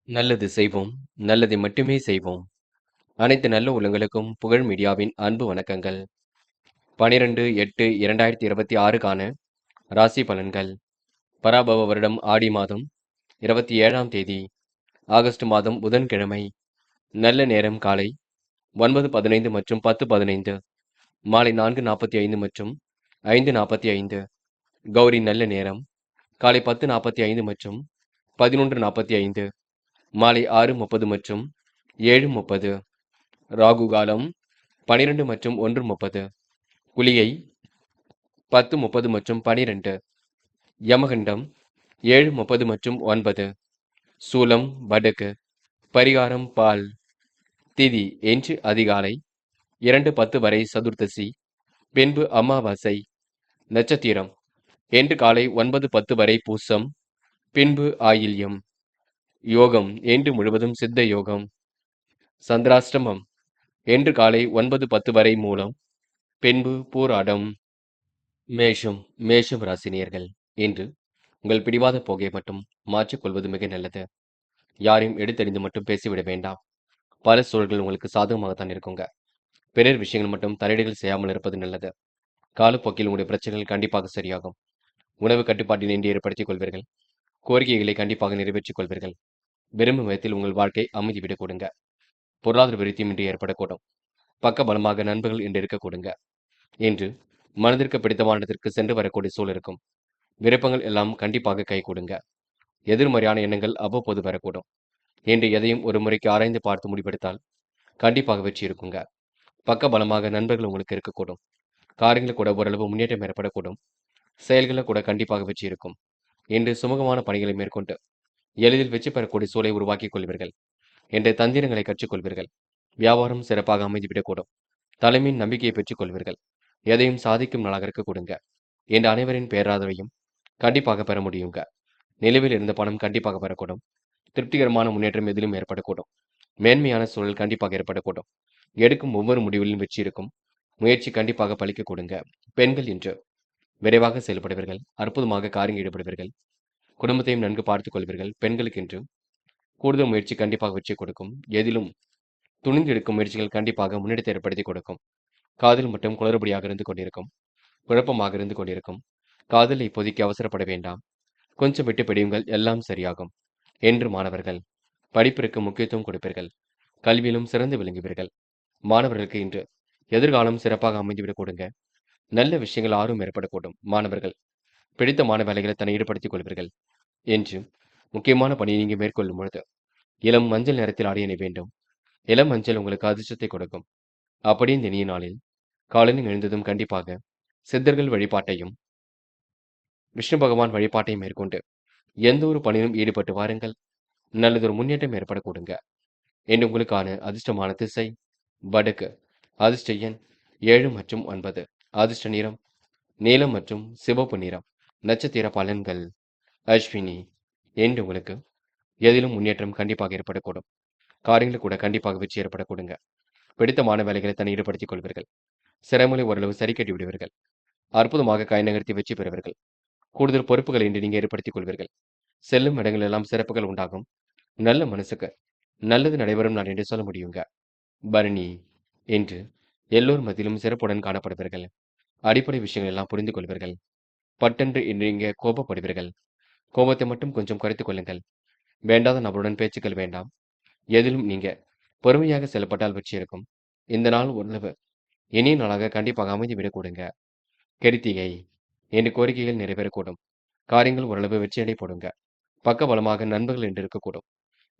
நல்லது செய்வோம், நல்லதை மட்டுமே செய்வோம். அனைத்து நல்ல உள்ளங்களுக்கும் புகழ் மீடியாவின் அன்பு வணக்கங்கள். 12/8/2026க்கான ராசி பலன்கள். பராபவ வருடம் ஆடி மாதம் 27ஆம் தேதி, ஆகஸ்ட் மாதம் புதன்கிழமை. நல்ல நேரம் காலை 9:15 மற்றும் 10:15, மாலை 4:45 மற்றும் 5:45. கௌரி நல்ல நேரம் காலை 10:45 மற்றும் 11:45, மாலை 6:30 மற்றும் 7:30. ராகு காலம் 12 மற்றும் 1:30. குளிகை 10:30 மற்றும் 12. யமகண்டம் 7:30 மற்றும் 9. சூலம் வடக்கு. பரிகாரம் பால். திதி இன்று அதிகாலை 2:10 வரை சதுர்த்தசி, பின்பு அமாவாசை. நட்சத்திரம் இன்று காலை 9:10 வரை பூசம், பின்பு ஆயில்யம். யோகம் இன்று முழுவதும் சித்த யோகம். சந்திராஷ்டமம் இன்று காலை 9:10 வரை மூலம், பின்பு பூராடம். மேஷம் ராசினியர்கள். இன்று உங்கள் பிடிவாத போகை மட்டும் மாற்றிக்கொள்வது மிக நல்லது. யாரையும் எடுத்தறிந்து மட்டும் பேசிவிட வேண்டாம். பல சூழல்கள் உங்களுக்கு சாதகமாகத்தான் இருக்குங்க. பிறர் விஷயங்கள் மட்டும் தலையீடுகள் செய்யாமல் இருப்பது நல்லது. காலப்போக்கில் உங்களுடைய பிரச்சனைகள் கண்டிப்பாக சரியாகும். உணவு கட்டுப்பாட்டினை இன்று ஏற்படுத்திக் கொள்வீர்கள். கோரிக்கைகளை கண்டிப்பாக நிறைவேற்றிக் கொள்வீர்கள். விரும்பும் விதத்தில் உங்கள் வாழ்க்கை அமைதிவிடக் கொடுங்க. பொருளாதார விருத்தியும் இன்று ஏற்படக்கூடும். பக்க பலமாக நண்பர்கள் இன்று இருக்க கொடுங்க. இன்று மனதிற்கு பிடித்தமான இடத்திற்கு சென்று வரக்கூடிய சூழல் இருக்கும். விருப்பங்கள் எல்லாம் கண்டிப்பாக கை கொடுங்க. எதிர்மறையான எண்ணங்கள் அவ்வப்போது வரக்கூடும். இன்று எதையும் ஒரு முறைக்கு ஆராய்ந்து பார்த்து முடிவெடுத்தால் கண்டிப்பாக வெற்றி இருக்குங்க. பக்க பலமாக நண்பர்கள் உங்களுக்கு இருக்கக்கூடும். காரியங்கள் கூட ஓரளவு முன்னேற்றம் ஏற்படக்கூடும். செயல்களில் கூட கண்டிப்பாக வெற்றி இருக்கும். இன்று சுமூகமான பணிகளை மேற்கொண்டு எளிதில் வெற்றி பெறக்கூடிய சூழலை உருவாக்கிக் கொள்வீர்கள். இன்று தந்திரங்களை கற்றுக்கொள்வீர்கள். வியாபாரம் சிறப்பாக அமைந்துவிடக்கூடும். தலைமையின் நம்பிக்கையை பெற்றுக் கொள்வீர்கள். எதையும் சாதிக்கும் நாளாக இருக்க கொடுங்க. இன்று அனைவரின் பேராதரவையும் கண்டிப்பாக பெற முடியுங்க. நிலுவையில் இருந்த பணம் கண்டிப்பாக வரக்கூடும். திருப்திகரமான முன்னேற்றம் எதிலும் ஏற்படக்கூடும். மேன்மையான சூழல் கண்டிப்பாக ஏற்படக்கூடும். எடுக்கும் ஒவ்வொரு முடிவிலும் வெற்றி இருக்கும். முயற்சி கண்டிப்பாக பலிக்க கொடுங்க. பெண்கள் இன்று விரைவாக செயல்படுவீர்கள். அற்புதமாக காரியம் ஈடுபடுவீர்கள். குடும்பத்தையும் நன்கு பார்த்துக் கொள்வீர்கள். பெண்களுக்கு இன்று கூடுதல் முயற்சி கண்டிப்பாக வெற்றி கொடுக்கும். எதிலும் துணிந்து எடுக்கும் முயற்சிகள் கண்டிப்பாக முன்னெடுத்து ஏற்படுத்தி கொடுக்கும். காதல் மட்டும் குளறுபடியாக இருந்து கொண்டிருக்கும். குழப்பமாக இருந்து கொண்டிருக்கும். காதல் இப்போதைக்கு அவசரப்பட வேண்டாம். கொஞ்சம் விட்டு பிடியுங்கள், எல்லாம் சரியாகும். என்று மாணவர்கள் படிப்பிற்கு முக்கியத்துவம் கொடுப்பீர்கள். கல்வியிலும் சிறந்து விளங்குவீர்கள். மாணவர்களுக்கு இன்று எதிர்காலம் சிறப்பாக அமைந்துவிடக் கொடுங்க. நல்ல விஷயங்கள் ஆர்வம் ஏற்படக்கூடும். மாணவர்கள் பிடித்தமான வேலைகளை தன்னை ஈடுபடுத்திக் கொள்வீர்கள். என்று முக்கியமான பணியை நீங்க மேற்கொள்ளும் பொழுது இளம் மஞ்சள் நிறத்தில் ஆடை அணிய வேண்டும். இளம் மஞ்சள் உங்களுக்கு அதிர்ஷ்டத்தை கொடுக்கும். அப்படி இந்த இனிய நாளில் காலையில் எழுந்ததும் கண்டிப்பாக சித்தர்கள் வழிபாட்டையும் விஷ்ணு பகவான் வழிபாட்டையும் மேற்கொண்டு எந்த ஒரு பணியிலும் ஈடுபட்டு வாருங்கள். நல்லதொரு முன்னேற்றம் ஏற்பட கொடுங்க. இன்று உங்களுக்கான அதிர்ஷ்டமான திசை வடக்கு. அதிர்ஷ்ட எண் 7 மற்றும் 9. அதிர்ஷ்ட நிறம் நீலம் மற்றும் சிவப்பு நிறம். நட்சத்திர பலன்கள். அஸ்வினி. இன்று உங்களுக்கு எதிலும் முன்னேற்றம் கண்டிப்பாக ஏற்படக்கூடும். காரியங்கள் கூட கண்டிப்பாக வெற்றி ஏற்பட கொடுங்க. பிடித்தமான வேலைகளை தன்னை ஈடுபடுத்திக் கொள்வீர்கள். சிரமங்களை ஓரளவு சரி கட்டி விடுவீர்கள். அற்புதமாக கை நகர்த்தி வெற்றி பெறுவீர்கள். கூடுதல் பொறுப்புகளை இன்று நீங்க ஏற்படுத்திக் கொள்வீர்கள். செல்லும் இடங்கள் எல்லாம் சிறப்புகள் உண்டாகும். நல்ல மனசுக்கு நல்லது நடைபெறும் நாள் என்று சொல்ல முடியுங்க. பரணி. இன்று எல்லோர் மத்தியிலும் சிறப்புடன் காணப்படுவீர்கள். அடிப்படை விஷயங்கள் எல்லாம் புரிந்து கொள்வீர்கள். பட்டென்று இன்று நீங்க கோபப்படுவீர்கள். கோபத்தை மட்டும் கொஞ்சம் குறைத்துக் கொள்ளுங்கள். வேண்டாத நபருடன் பேச்சுக்கள் வேண்டாம். எதிலும் நீங்க பொறுமையாக செயல்பட்டால் வெற்றி இருக்கும். இந்த நாள் ஓரளவு இனிய நாளாக கண்டிப்பாக அமைதி விடக் கொடுங்க. கிருத்திகை. இன்று கோரிக்கைகள் நிறைவேறக்கூடும். காரியங்கள் ஓரளவு வெற்றியடை போடுங்க. பக்க பலமாக நண்பர்கள் என்று இருக்கக்கூடும்.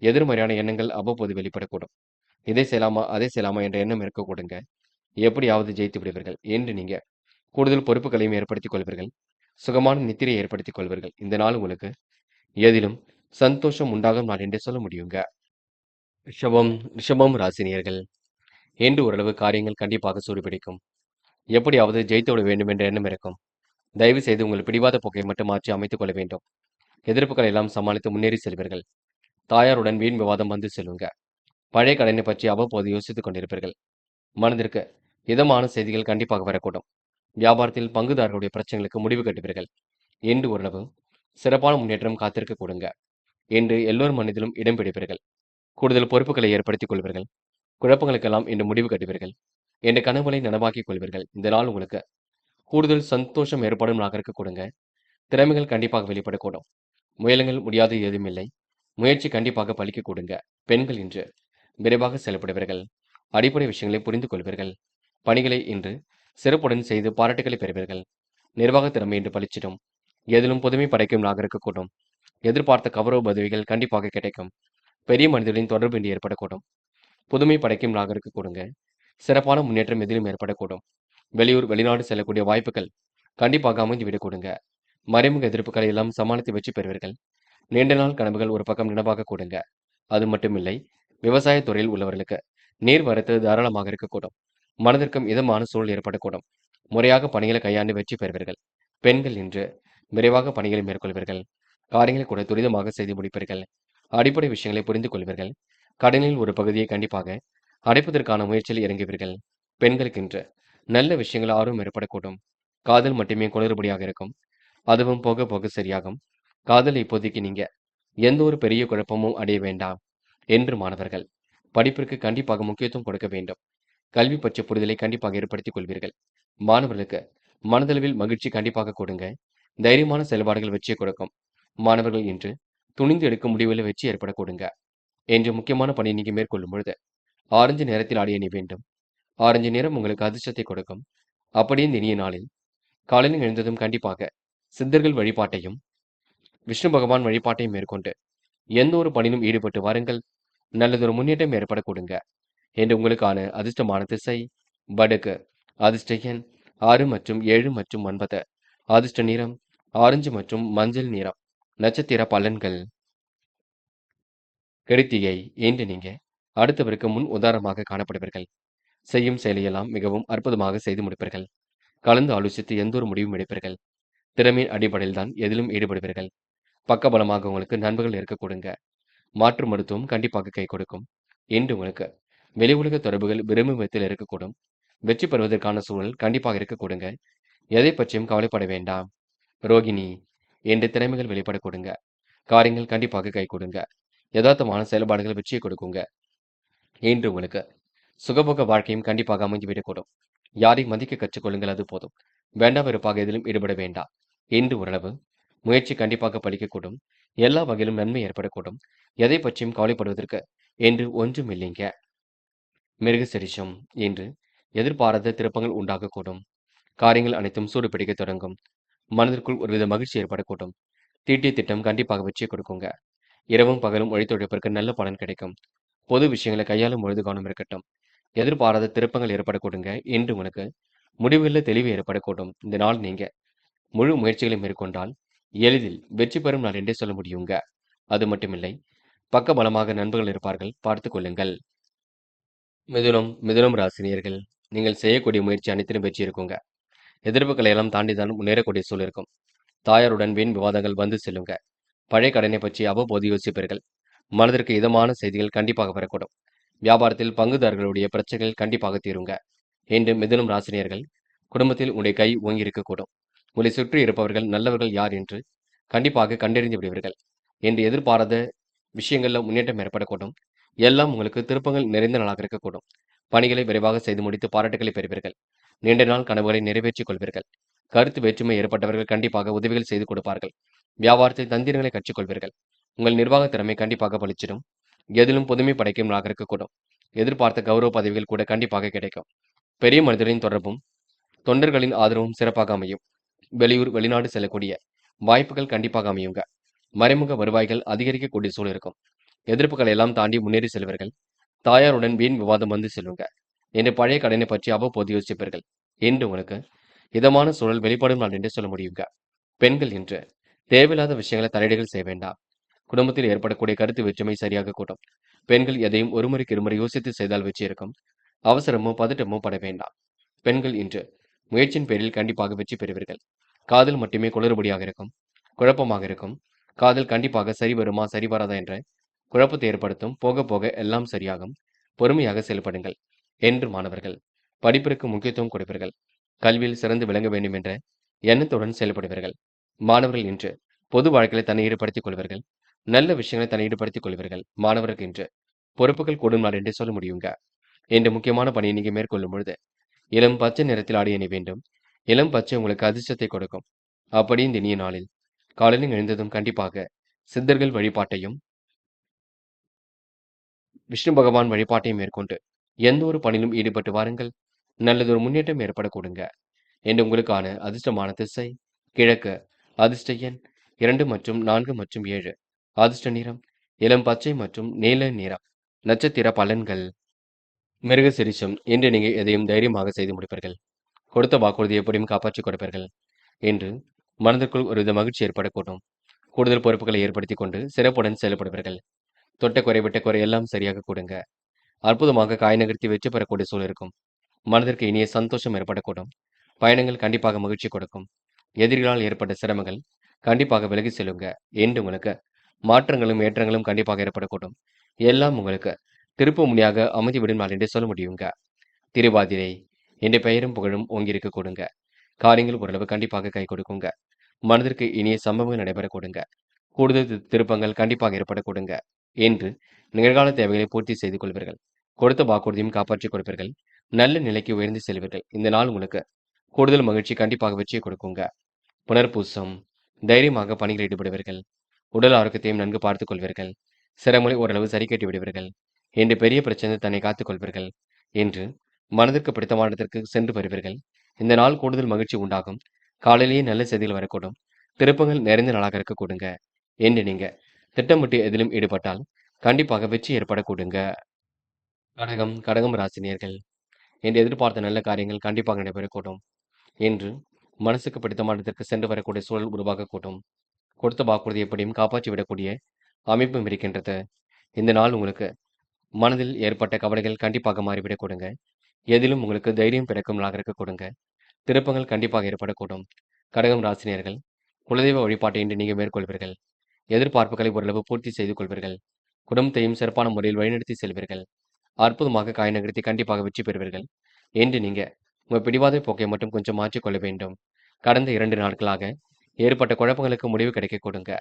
எதிர்மறையான எண்ணங்கள் அவ்வப்போது வெளிப்படக்கூடும். இதை செய்யலாமா அதை செய்யலாமா என்ற எண்ணம் இருக்கக்கூடுங்க. எப்படியாவது ஜெயித்து விடுவீர்கள். என்று நீங்க கூடுதல் பொறுப்புகளையும் ஏற்படுத்திக் கொள்வீர்கள். சுகமான நித்திரையை ஏற்படுத்திக் கொள்வீர்கள். இந்த நாள் உங்களுக்கு எதிலும் சந்தோஷம் உண்டாகும் நாள் என்று சொல்ல முடியுங்க. ரிஷபம் ராசினியர்கள். இன்று ஓரளவு காரியங்கள் கண்டிப்பாக சூடுபிடிக்கும். எப்படியாவது ஜெயித்து விட வேண்டும் என்ற எண்ணம் இருக்கும். தயவு செய்து உங்கள் பிடிவாத போக்கை மட்டும் மாற்றி அமைத்துக் கொள்ள வேண்டும். எதிர்ப்புகளை எல்லாம் சமாளித்து முன்னேறி செல்வீர்கள். தாயாருடன் வீண் விவாதம் வந்து செல்லுங்க. பழைய கடனை பற்றி அவ்வப்போது யோசித்துக் கொண்டிருப்பீர்கள். மனதிற்கு இதமான செய்திகள் கண்டிப்பாக வரக்கூடும். வியாபாரத்தில் பங்குதாரர்களுடைய பிரச்சனைகளுக்கு முடிவு கட்டுவீர்கள். இன்று ஓரளவு சிறப்பான முன்னேற்றம் காத்திருக்க கொடுங்க. என்று எல்லோர் மனதிலும் இடம் பிடிப்பீர்கள். கூடுதல் பொறுப்புகளை ஏற்படுத்திக் கொள்வீர்கள். குழப்பங்களுக்கெல்லாம் இன்று முடிவு கட்டுவீர்கள். என்ற கனவுகளை நனவாக்கிக் கொள்வீர்கள். இந்த நாள் உங்களுக்கு கூடுதல் சந்தோஷம் ஏற்படும் நாளாக இருக்க கொடுங்க. திறமைகள் கண்டிப்பாக வெளிப்படக்கூடும். முயலுங்கள் முடியாதது எதுவுமில்லை. முயற்சி கண்டிப்பாக பலிக்க கொடுங்க. பெண்கள் இன்று விரைவாக செயல்படுவீர்கள். அடிப்படை விஷயங்களை புரிந்து கொள்வீர்கள். பணிகளை இன்று சிறப்புடன் செய்து பாராட்டுகளை பெறுவீர்கள். நிர்வாக திறமை இன்று பளிச்சிடும். எதிலும் புதுமை படைக்கும் நாளாக இருக்கக்கூடும். எதிர்பார்த்த கௌரவ பதவிகள் கண்டிப்பாக கிடைக்கும். பெரிய மனிதர்களின் தொடர்பு இன்று ஏற்படக்கூடும். புதுமை படைக்கும் நாளாக இருக்க கொடுங்க. சிறப்பான முன்னேற்றம் எதிலும் ஏற்படக்கூடும். வெளியூர் வெளிநாடு செல்லக்கூடிய வாய்ப்புகள் கண்டிப்பாக அமைந்துவிடக் கொடுங்க. மறைமுக எதிர்ப்புகளை எல்லாம் சமாளித்து வெற்றி பெறுவீர்கள். நீண்ட நாள் கனவுகள் ஒரு பக்கம் நினைவாக கொடுங்க. அது மட்டுமில்லை, விவசாய துறையில் உள்ளவர்களுக்கு நீர் வரத்து தாராளமாக இருக்கக்கூடும். மனதிற்கும் இதமான சூழல் ஏற்படக்கூடும். முறையாக பணிகளை கையாண்டு வெற்றி பெறுவீர்கள். பெண்கள் இன்று விரைவாக பணிகளை மேற்கொள்வீர்கள். காரியங்களை கூட துரிதமாக செய்து முடிப்பீர்கள். அடிப்படை விஷயங்களை புரிந்து கொள்வீர்கள். கடனில் ஒரு பகுதியை கண்டிப்பாக அடைப்பதற்கான முயற்சியில் இறங்குவீர்கள். பெண்களுக்கு இன்று நல்ல விஷயங்கள் ஆர்வம் ஏற்படக்கூடும். காதல் மட்டுமே குளறுபடியாக இருக்கும். அதுவும் போக போக சரியாகும். காதல் இப்போதைக்கு நீங்க எந்த ஒரு பெரிய குழப்பமும் அடைய வேண்டாம் என்று மாணவர்கள் படிப்பிற்கு கண்டிப்பாக முக்கியத்துவம் கொடுக்க வேண்டும். கல்வி பற்றிய புரிதலை கண்டிப்பாக ஏற்படுத்திக் கொள்வீர்கள். மாணவர்களுக்கு மனதளவில் மகிழ்ச்சி கண்டிப்பாக கொடுங்க. தைரியமான செயல்பாடுகள் வெற்றியை கொடுக்கும். மாணவர்கள் இன்று துணிந்து எடுக்கும் முடிவில் வெற்றி ஏற்பட கொடுங்க. என்று முக்கியமான பணியை நீங்க மேற்கொள்ளும் பொழுது ஆரஞ்சு நிறத்தில் ஆடிய அணி வேண்டும். ஆரஞ்சு நிறம் உங்களுக்கு அதிர்ஷ்டத்தை கொடுக்கும். அப்படியே இந்த இனிய நாளில் காலையில் எழுந்ததும் கண்டிப்பாக சித்தர்கள் வழிபாட்டையும் விஷ்ணு பகவான் வழிபாட்டையும் மேற்கொண்டு எந்த ஒரு பணியிலும் ஈடுபட்டு வாருங்கள். நல்லதொரு முன்னேற்றம் ஏற்பட கொடுங்க. என்று உங்களுக்கான அதிர்ஷ்டமான திசை வடக்கு. அதிர்ஷ்ட எண் 6 மற்றும் 7 மற்றும் 9. அதிர்ஷ்ட நிறம் ஆரஞ்சு மற்றும் மஞ்சள் நிறம். நட்சத்திர பலன்கள். கிருத்திகை. இன்று நீங்க அடுத்தவருக்கு முன் உதாரணமாக காணப்படுவீர்கள். செய்யும் செயலையெல்லாம் மிகவும் அற்புதமாக செய்து முடிப்பீர்கள். கலந்து ஆலோசித்து எந்த ஒரு முடிவும் எடுப்பீர்கள். திறமையின் அடிப்படையில் தான் எதிலும் ஈடுபடுவீர்கள். பக்கபலமாக உங்களுக்கு நண்பர்கள் இருக்க கொடுங்க. மாற்று மருத்துவம் கண்டிப்பாக கை கொடுக்கும். இன்று உங்களுக்கு வெளி உலக தொடர்புகள் விரும்பும் விதத்தில் இருக்கக்கூடும். வெற்றி பெறுவதற்கான சூழல் கண்டிப்பாக இருக்க கொடுங்க. எதை பற்றியும் கவலைப்பட வேண்டாம். ரோகிணி. என்று திறமைகள் வெளிப்பட கொடுங்க. காரியங்கள் கண்டிப்பாக கை கொடுங்க. யதார்த்தமான செயல்பாடுகள் வெற்றியை கொடுக்குங்க. இன்று உங்களுக்கு சுகபோக வாழ்க்கையும் கண்டிப்பாக அமைந்துவிடக்கூடும். யாரையும் மதிக்க கற்றுக்கொள்ளுங்கள், அது போதும். வேண்டா வெறுப்பாக எதிலும் ஈடுபட வேண்டாம். இன்று ஓரளவு முயற்சி கண்டிப்பாக பலிக்கக்கூடும். எல்லா வகையிலும் நன்மை ஏற்படக்கூடும். எதை பற்றியும் கவலைப்படுவதற்கு என்று ஒன்றும் இல்லைங்க. மிருகசரிஷம். இன்று எதிர்பாராத திருப்பங்கள் உண்டாகக்கூடும். காரியங்கள் அனைத்தும் சூடு பிடிக்க தொடங்கும். மனதிற்குள் ஒருவித மகிழ்ச்சி ஏற்படக்கூடும். தீட்டிய திட்டம் கண்டிப்பாக வெற்றியை கொடுக்குங்க. இரவும் பகலும் உழைத்துழைப்பிற்கு நல்ல பலன் கிடைக்கும். பொது விஷயங்களை கையாளும் பொழுது கவனம் இருக்கட்டும். எதிர்பாராத திருப்பங்கள் ஏற்படக்கூடுங்க. இன்று உங்களுக்கு முடிவுகளில் தெளிவு ஏற்படக்கூடும். இந்த நாள் நீங்க முழு முயற்சிகளை மேற்கொண்டால் எளிதில் வெற்றி பெறும் நாள் என்றே சொல்ல முடியுங்க. அது மட்டுமில்லை, பக்கபலமாக நண்பர்கள் இருப்பார்கள், பார்த்துக் கொள்ளுங்கள். மிதுனம் ராசினியர்கள், நீங்கள் செய்யக்கூடிய முயற்சி அனைத்திலும் வெற்றி இருக்குங்க. எதிர்ப்புகளை எல்லாம் தாண்டி தான் முன்னேறக்கூடிய சூழல் இருக்கும். தாயாருடன் வீண் விவாதங்கள் வந்து செல்லுங்க. பழைய கடனை பற்றி அவ்வப்போது யோசிப்பீர்கள். மனதிற்கு இதமான செய்திகள் கண்டிப்பாக வரக்கூடும். வியாபாரத்தில் பங்குதாரர்களுடைய பிரச்சனைகள் கண்டிப்பாக தீருங்க. என்று மிதுனம் ராசினியர்கள் குடும்பத்தில் உங்களுடைய கை ஓங்கி இருக்கக்கூடும். உங்களை சுற்றி இருப்பவர்கள் நல்லவர்கள் யார் என்று கண்டிப்பாக கண்டறிந்து விடுவீர்கள். என்று எதிர்பாராத விஷயங்கள்ல முன்னேற்றம் ஏற்படக்கூடும். எல்லாம் உங்களுக்கு திருப்பங்கள் நிறைந்த நாளாக இருக்கக்கூடும். பணிகளை விரைவாக செய்து முடித்து பாராட்டுகளை பெறுவீர்கள். நீண்ட நாள் கனவுகளை நிறைவேற்றிக் கொள்வீர்கள். கருத்து வேற்றுமை ஏற்பட்டவர்கள் கண்டிப்பாக உதவிகள் செய்து கொடுப்பார்கள். வியாபாரத்தில் தந்திரங்களை கற்றுக்கொள்வீர்கள். உங்கள் நிர்வாக திறமை கண்டிப்பாக பளிச்சிடும். எதிலும் புதுமை படைக்கும் நாளாக இருக்கக்கூடும். எதிர்பார்த்த கௌரவ பதவிகள் கூட கண்டிப்பாக கிடைக்கும். பெரிய மனிதரின் தொடர்பும் தொண்டர்களின் ஆதரவும் சிறப்பாக அமையும். வெளியூர் வெளிநாடு செல்லக்கூடிய வாய்ப்புகள் கண்டிப்பாக அமையுங்க. மறைமுக வருவாய்கள் அதிகரிக்கக்கூடிய சூழல் இருக்கும். எதிர்ப்புகளை எல்லாம் தாண்டி முன்னேறி செல்வீர்கள். தாயாருடன் வீண் விவாதம் வந்து செல்லுங்க. என்று பழைய கடனை பற்றி அவ்வப்போது யோசிப்பீர்கள். இன்று உங்களுக்கு இதமான சூழல் வெளிப்படும் நாள் என்று சொல்ல முடியுங்க. பெண்கள் இன்று தேவையில்லாத விஷயங்களை தலையீடுகள் செய்ய வேண்டாம். குடும்பத்தில் ஏற்படக்கூடிய கருத்து வேற்றுமை சரியாக கூட்டும். பெண்கள் எதையும் ஒருமுறைக்கு இருமுறை யோசித்து செய்தால் வெற்றி இருக்கும். அவசரமோ பதட்டமோ பட வேண்டாம். பெண்கள் இன்று முயற்சியின் பேரில் கண்டிப்பாக வெற்றி பெறுவீர்கள். காதல் மட்டுமே குளறுபடியாக இருக்கும். குழப்பமாக இருக்கும். காதல் கண்டிப்பாக சரி வருமா சரி வராதா என்ற குழப்பத்தை ஏற்படுத்தும். போக போக எல்லாம் சரியாகும். பொறுமையாக செயல்படுங்கள். என்று மாணவர்கள் படிப்பிற்கு முக்கியத்துவம் கொடுப்பீர்கள். கல்வியில் சிறந்து விளங்க வேண்டும் என்ற எண்ணத்துடன் செயல்படுவீர்கள். மாணவர்கள் இன்று பொது வாழ்க்கையில் தன்னை ஈடுபடுத்திக் கொள்வீர்கள். நல்ல விஷயங்களை தன்னை ஈடுபடுத்திக் கொள்வீர்கள். மாணவருக்கு இன்று பொறுப்புகள் கூடும் நாள் என்றே சொல்ல முடியுங்க. இன்று முக்கியமான பணியை நீங்க மேற்கொள்ளும் பொழுது, இளம் பச்சை நிறத்தில் ஆடை அணிய வேண்டும். இளம் பச்சை உங்களுக்கு அதிர்ஷ்டத்தை கொடுக்கும். அப்படி இந்த இனிய நாளில் காலையில் எழுந்ததும் கண்டிப்பாக சித்தர்கள் வழிபாட்டையும், விஷ்ணு பகவான் வழிபாட்டையும் மேற்கொண்டு எந்த ஒரு பணியிலும் ஈடுபட்டு வாருங்கள். நல்லதொரு முன்னேற்றம் ஏற்படக்கூடுங்க. இன்று உங்களுக்கான அதிர்ஷ்டமான திசை கிழக்கு. அதிர்ஷ்ட எண் 2 மற்றும் 4 மற்றும் 7. அதிர்ஷ்ட நிறம் இளம் பச்சை மற்றும் நீல நிறம். நட்சத்திர பலன்கள். மிருகசீரிஷம். இன்று நீங்க எதையும் தைரியமாக செய்து முடிப்பீர்கள். கொடுத்த வாக்குறுதியை எப்படியும் காப்பாற்றிக் கொடுப்பீர்கள். இன்று மனதிற்குள் ஒருவித மகிழ்ச்சி ஏற்படக்கூடும். கூடுதல் பொறுப்புகளை ஏற்படுத்திக் கொண்டு சிறப்புடன் செயல்படுவீர்கள். தொட்ட குறை விட்ட குறை எல்லாம் சரியாக கூடுங்க. அற்புதமாக காய் நகர்த்தி வெற்றி பெறக்கூடிய சூழல் இருக்கும். மனதிற்கு இனிய சந்தோஷம் ஏற்படக்கூடும். பயணங்கள் கண்டிப்பாக மகிழ்ச்சி கொடுக்கும். எதிரிகளால் ஏற்பட்ட சிரமங்கள் கண்டிப்பாக விலகி செல்லுங்க. என்று உங்களுக்கு மாற்றங்களும் ஏற்றங்களும் கண்டிப்பாக ஏற்படக்கூடும். எல்லாம் உங்களுக்கு திருப்பு முனையாக அமைதி விடும் நாள் என்றே சொல்ல முடியுங்க. திருவாதிரை. என்ற பெயரும் புகழும் ஓங்கியிருக்க கூடுங்க. காரியங்கள் ஓரளவு கண்டிப்பாக கை கொடுக்குங்க. மனதிற்கு இனிய சம்பவங்கள் நடைபெற கூடுங்க. கூடுதல் திருப்பங்கள் கண்டிப்பாக ஏற்படக்கூடுங்க. என்று நிகழ்கால தேவைகளை பூர்த்தி செய்து கொள்வீர்கள். கொடுத்த வாக்குறுதியும் காப்பாற்றிக் கொடுப்பீர்கள். நல்ல நிலைக்கு உயர்ந்து செல்வீர்கள். இந்த நாள் உங்களுக்கு கூடுதல் மகிழ்ச்சி கண்டிப்பாக வெற்றியை கொடுக்குங்க. புனர்பூசம். தைரியமாக பணியில் ஈடுபடுவீர்கள். உடல் ஆரோக்கியத்தையும் நன்கு பார்த்துக் கொள்வீர்கள். சிரமங்களை ஓரளவு சரி கட்டி விடுவீர்கள். என்று பெரிய பிரச்சனை தன்னை காத்துக் கொள்வீர்கள். என்று மனதிற்கு பிடித்தமான இடத்திற்கு சென்று வருவீர்கள். இந்த நாள் கூடுதல் மகிழ்ச்சி உண்டாகும். காலையிலேயே நல்ல செய்திகள் வரக்கூடும். திருப்பங்கள் நிறைந்த நாளாக இருக்க கூடுங்க. என்று நீங்க திட்டமிட்டு எதிலும் ஈடுபட்டால் கண்டிப்பாக வெற்றி ஏற்படக்கூடுங்க. கடகம். கடகம் ராசினியர்கள். என்று எதிர்பார்த்த நல்ல காரியங்கள் கண்டிப்பாக நடைபெறக்கூடும். என்று மனசுக்கு பிடித்தமான இடத்திற்கு சென்று வரக்கூடிய சூழல் உருவாகக்கூடும். கொடுத்த வாக்குறுதி எப்படியும் காப்பாற்றி விடக்கூடிய அமைப்பும் இருக்கின்றது. இந்த நாள் உங்களுக்கு மனதில் ஏற்பட்ட கவலைகள் கண்டிப்பாக மாறிவிடக் கொடுங்க. எதிலும் உங்களுக்கு தைரியம் பிறக்கும் நாளாக இருக்க கொடுங்க. திருப்பங்கள் கண்டிப்பாக ஏற்படக்கூடும். கடகம் ராசினியர்கள் குலதெய்வ வழிபாட்டை இன்று நீங்கள் மேற்கொள்வீர்கள். எதிர்பார்ப்புகளை ஓரளவு பூர்த்தி செய்து கொள்வீர்கள். குடும்பத்தையும் சிறப்பான முறையில் வழிநடத்தி செல்வீர்கள். அற்புதமாக காய் நகர்த்தி கண்டிப்பாக வெற்றி பெறுவீர்கள். என்று நீங்க உங்க பிடிவாத போக்கை மட்டும் கொஞ்சம் மாற்றிக்கொள்ள வேண்டும். கடந்த 2 நாட்களாக ஏற்பட்ட குழப்பங்களுக்கு முடிவு கிடைக்க கொடுங்க.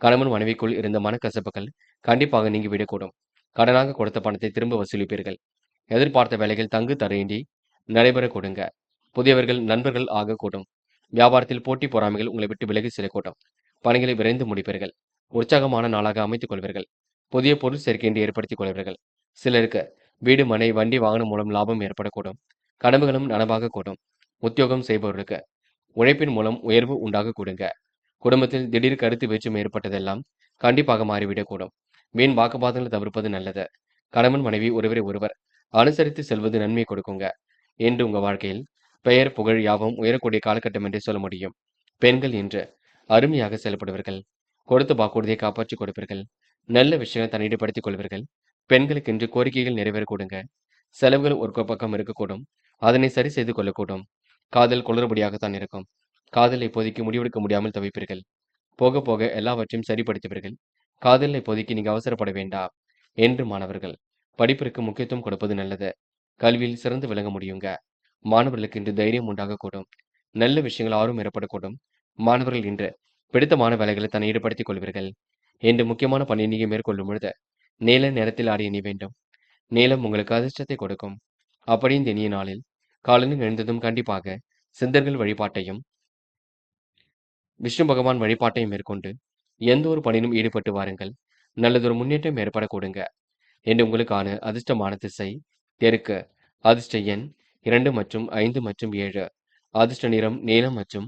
கணவன் மனைவிக்குள் இருந்த மனக்கசப்புகள் கண்டிப்பாக நீங்கிவிடக்கூடும். கடனாக கொடுத்த பணத்தை திரும்ப வசூலிப்பீர்கள். எதிர்பார்த்த வேலைகள் தங்கு தடையின்றி நடைபெற கொடுங்க. புதியவர்கள் நண்பர்கள் ஆகக்கூடும். வியாபாரத்தில் போட்டி பொறாமைகள் உங்களை விட்டு விலகி செல்லக்கூடும். பணிகளை விரைந்து முடிப்பீர்கள். உற்சாகமான நாளாக அமைத்துக் கொள்வீர்கள். புதிய பொருள் சேர்க்கை என்று ஏற்படுத்திக் கொள்வீர்கள். சிலருக்கு வீடு மனை வண்டி வாகனம் மூலம் லாபம் ஏற்படக்கூடும். கனவுகளும் நனவாக கூடும். உத்தியோகம் செய்பவர்களுக்கு உழைப்பின் மூலம் உயர்வு உண்டாக கூடுங்க. குடும்பத்தில் திடீர் கருத்து வேற்றுமை ஏற்பட்டதெல்லாம் கண்டிப்பாக மாறிவிடக்கூடும். வீண் வாக்குவாதங்களை தவிர்ப்பது நல்லது. கணவன் மனைவி ஒருவரை ஒருவர் அனுசரித்து செல்வது நன்மை கொடுக்குங்க. என்று உங்க வாழ்க்கையில் பெயர் புகழ் யாவும் உயரக்கூடிய காலகட்டம் என்றே சொல்ல முடியும். பெண்கள் இன்று அருமையாக செயல்படுவீர்கள். கொடுத்த வாக்குறுதியை காப்பாற்றிக் கொடுப்பீர்கள். நல்ல விஷயங்களை தன்னிடப்படுத்திக் கொள்வீர்கள். பெண்களுக்கு இன்று கோரிக்கைகள் நிறைவேற கூடுங்க. செலவுகள் ஒரு பக்கம் இருக்கக்கூடும். அதனை சரி செய்து கொள்ளக்கூடும். காதல் குளறுபடியாகத்தான் இருக்கும். காதல் இப்போதைக்கு முடிவெடுக்க முடியாமல் தவிப்பீர்கள். போக போக எல்லாவற்றையும் சரிப்படுத்துவீர்கள். காதலில் இப்போதைக்கு நீங்க அவசரப்பட வேண்டாம். என்று மாணவர்கள் படிப்பிற்கு முக்கியத்துவம் கொடுப்பது நல்லது. கல்வியில் சிறந்து விளங்க முடியுங்க. மாணவர்களுக்கு இன்று தைரியம் உண்டாகக்கூடும். நல்ல விஷயங்கள் ஆர்வம் ஏற்படக்கூடும். மாணவர்கள் இன்று பிடித்தமான வேலைகளை தன்னை ஈடுபடுத்திக் கொள்வீர்கள். என்று முக்கியமான பணியை நீங்க மேற்கொள்ளும் பொழுது நீல நிறத்தில் ஆடை அணிய வேண்டும். நீலம் உங்களுக்கு அதிர்ஷ்டத்தை கொடுக்கும். அப்படி இந்த இனிய நாளில் காலையில் எழுந்ததும் கண்டிப்பாக சித்தர்கள் வழிபாட்டையும், விஷ்ணு பகவான் வழிபாட்டையும் மேற்கொண்டு எந்த ஒரு பணியிலும் ஈடுபட்டு வாருங்கள். நல்லதொரு முன்னேற்றம் ஏற்படக்கூடுங்க. என்று உங்களுக்கான அதிர்ஷ்டமான திசை தெற்கு. அதிர்ஷ்ட எண் 2 மற்றும் 5 மற்றும் 7. அதிர்ஷ்ட நிறம் நீலம் மற்றும்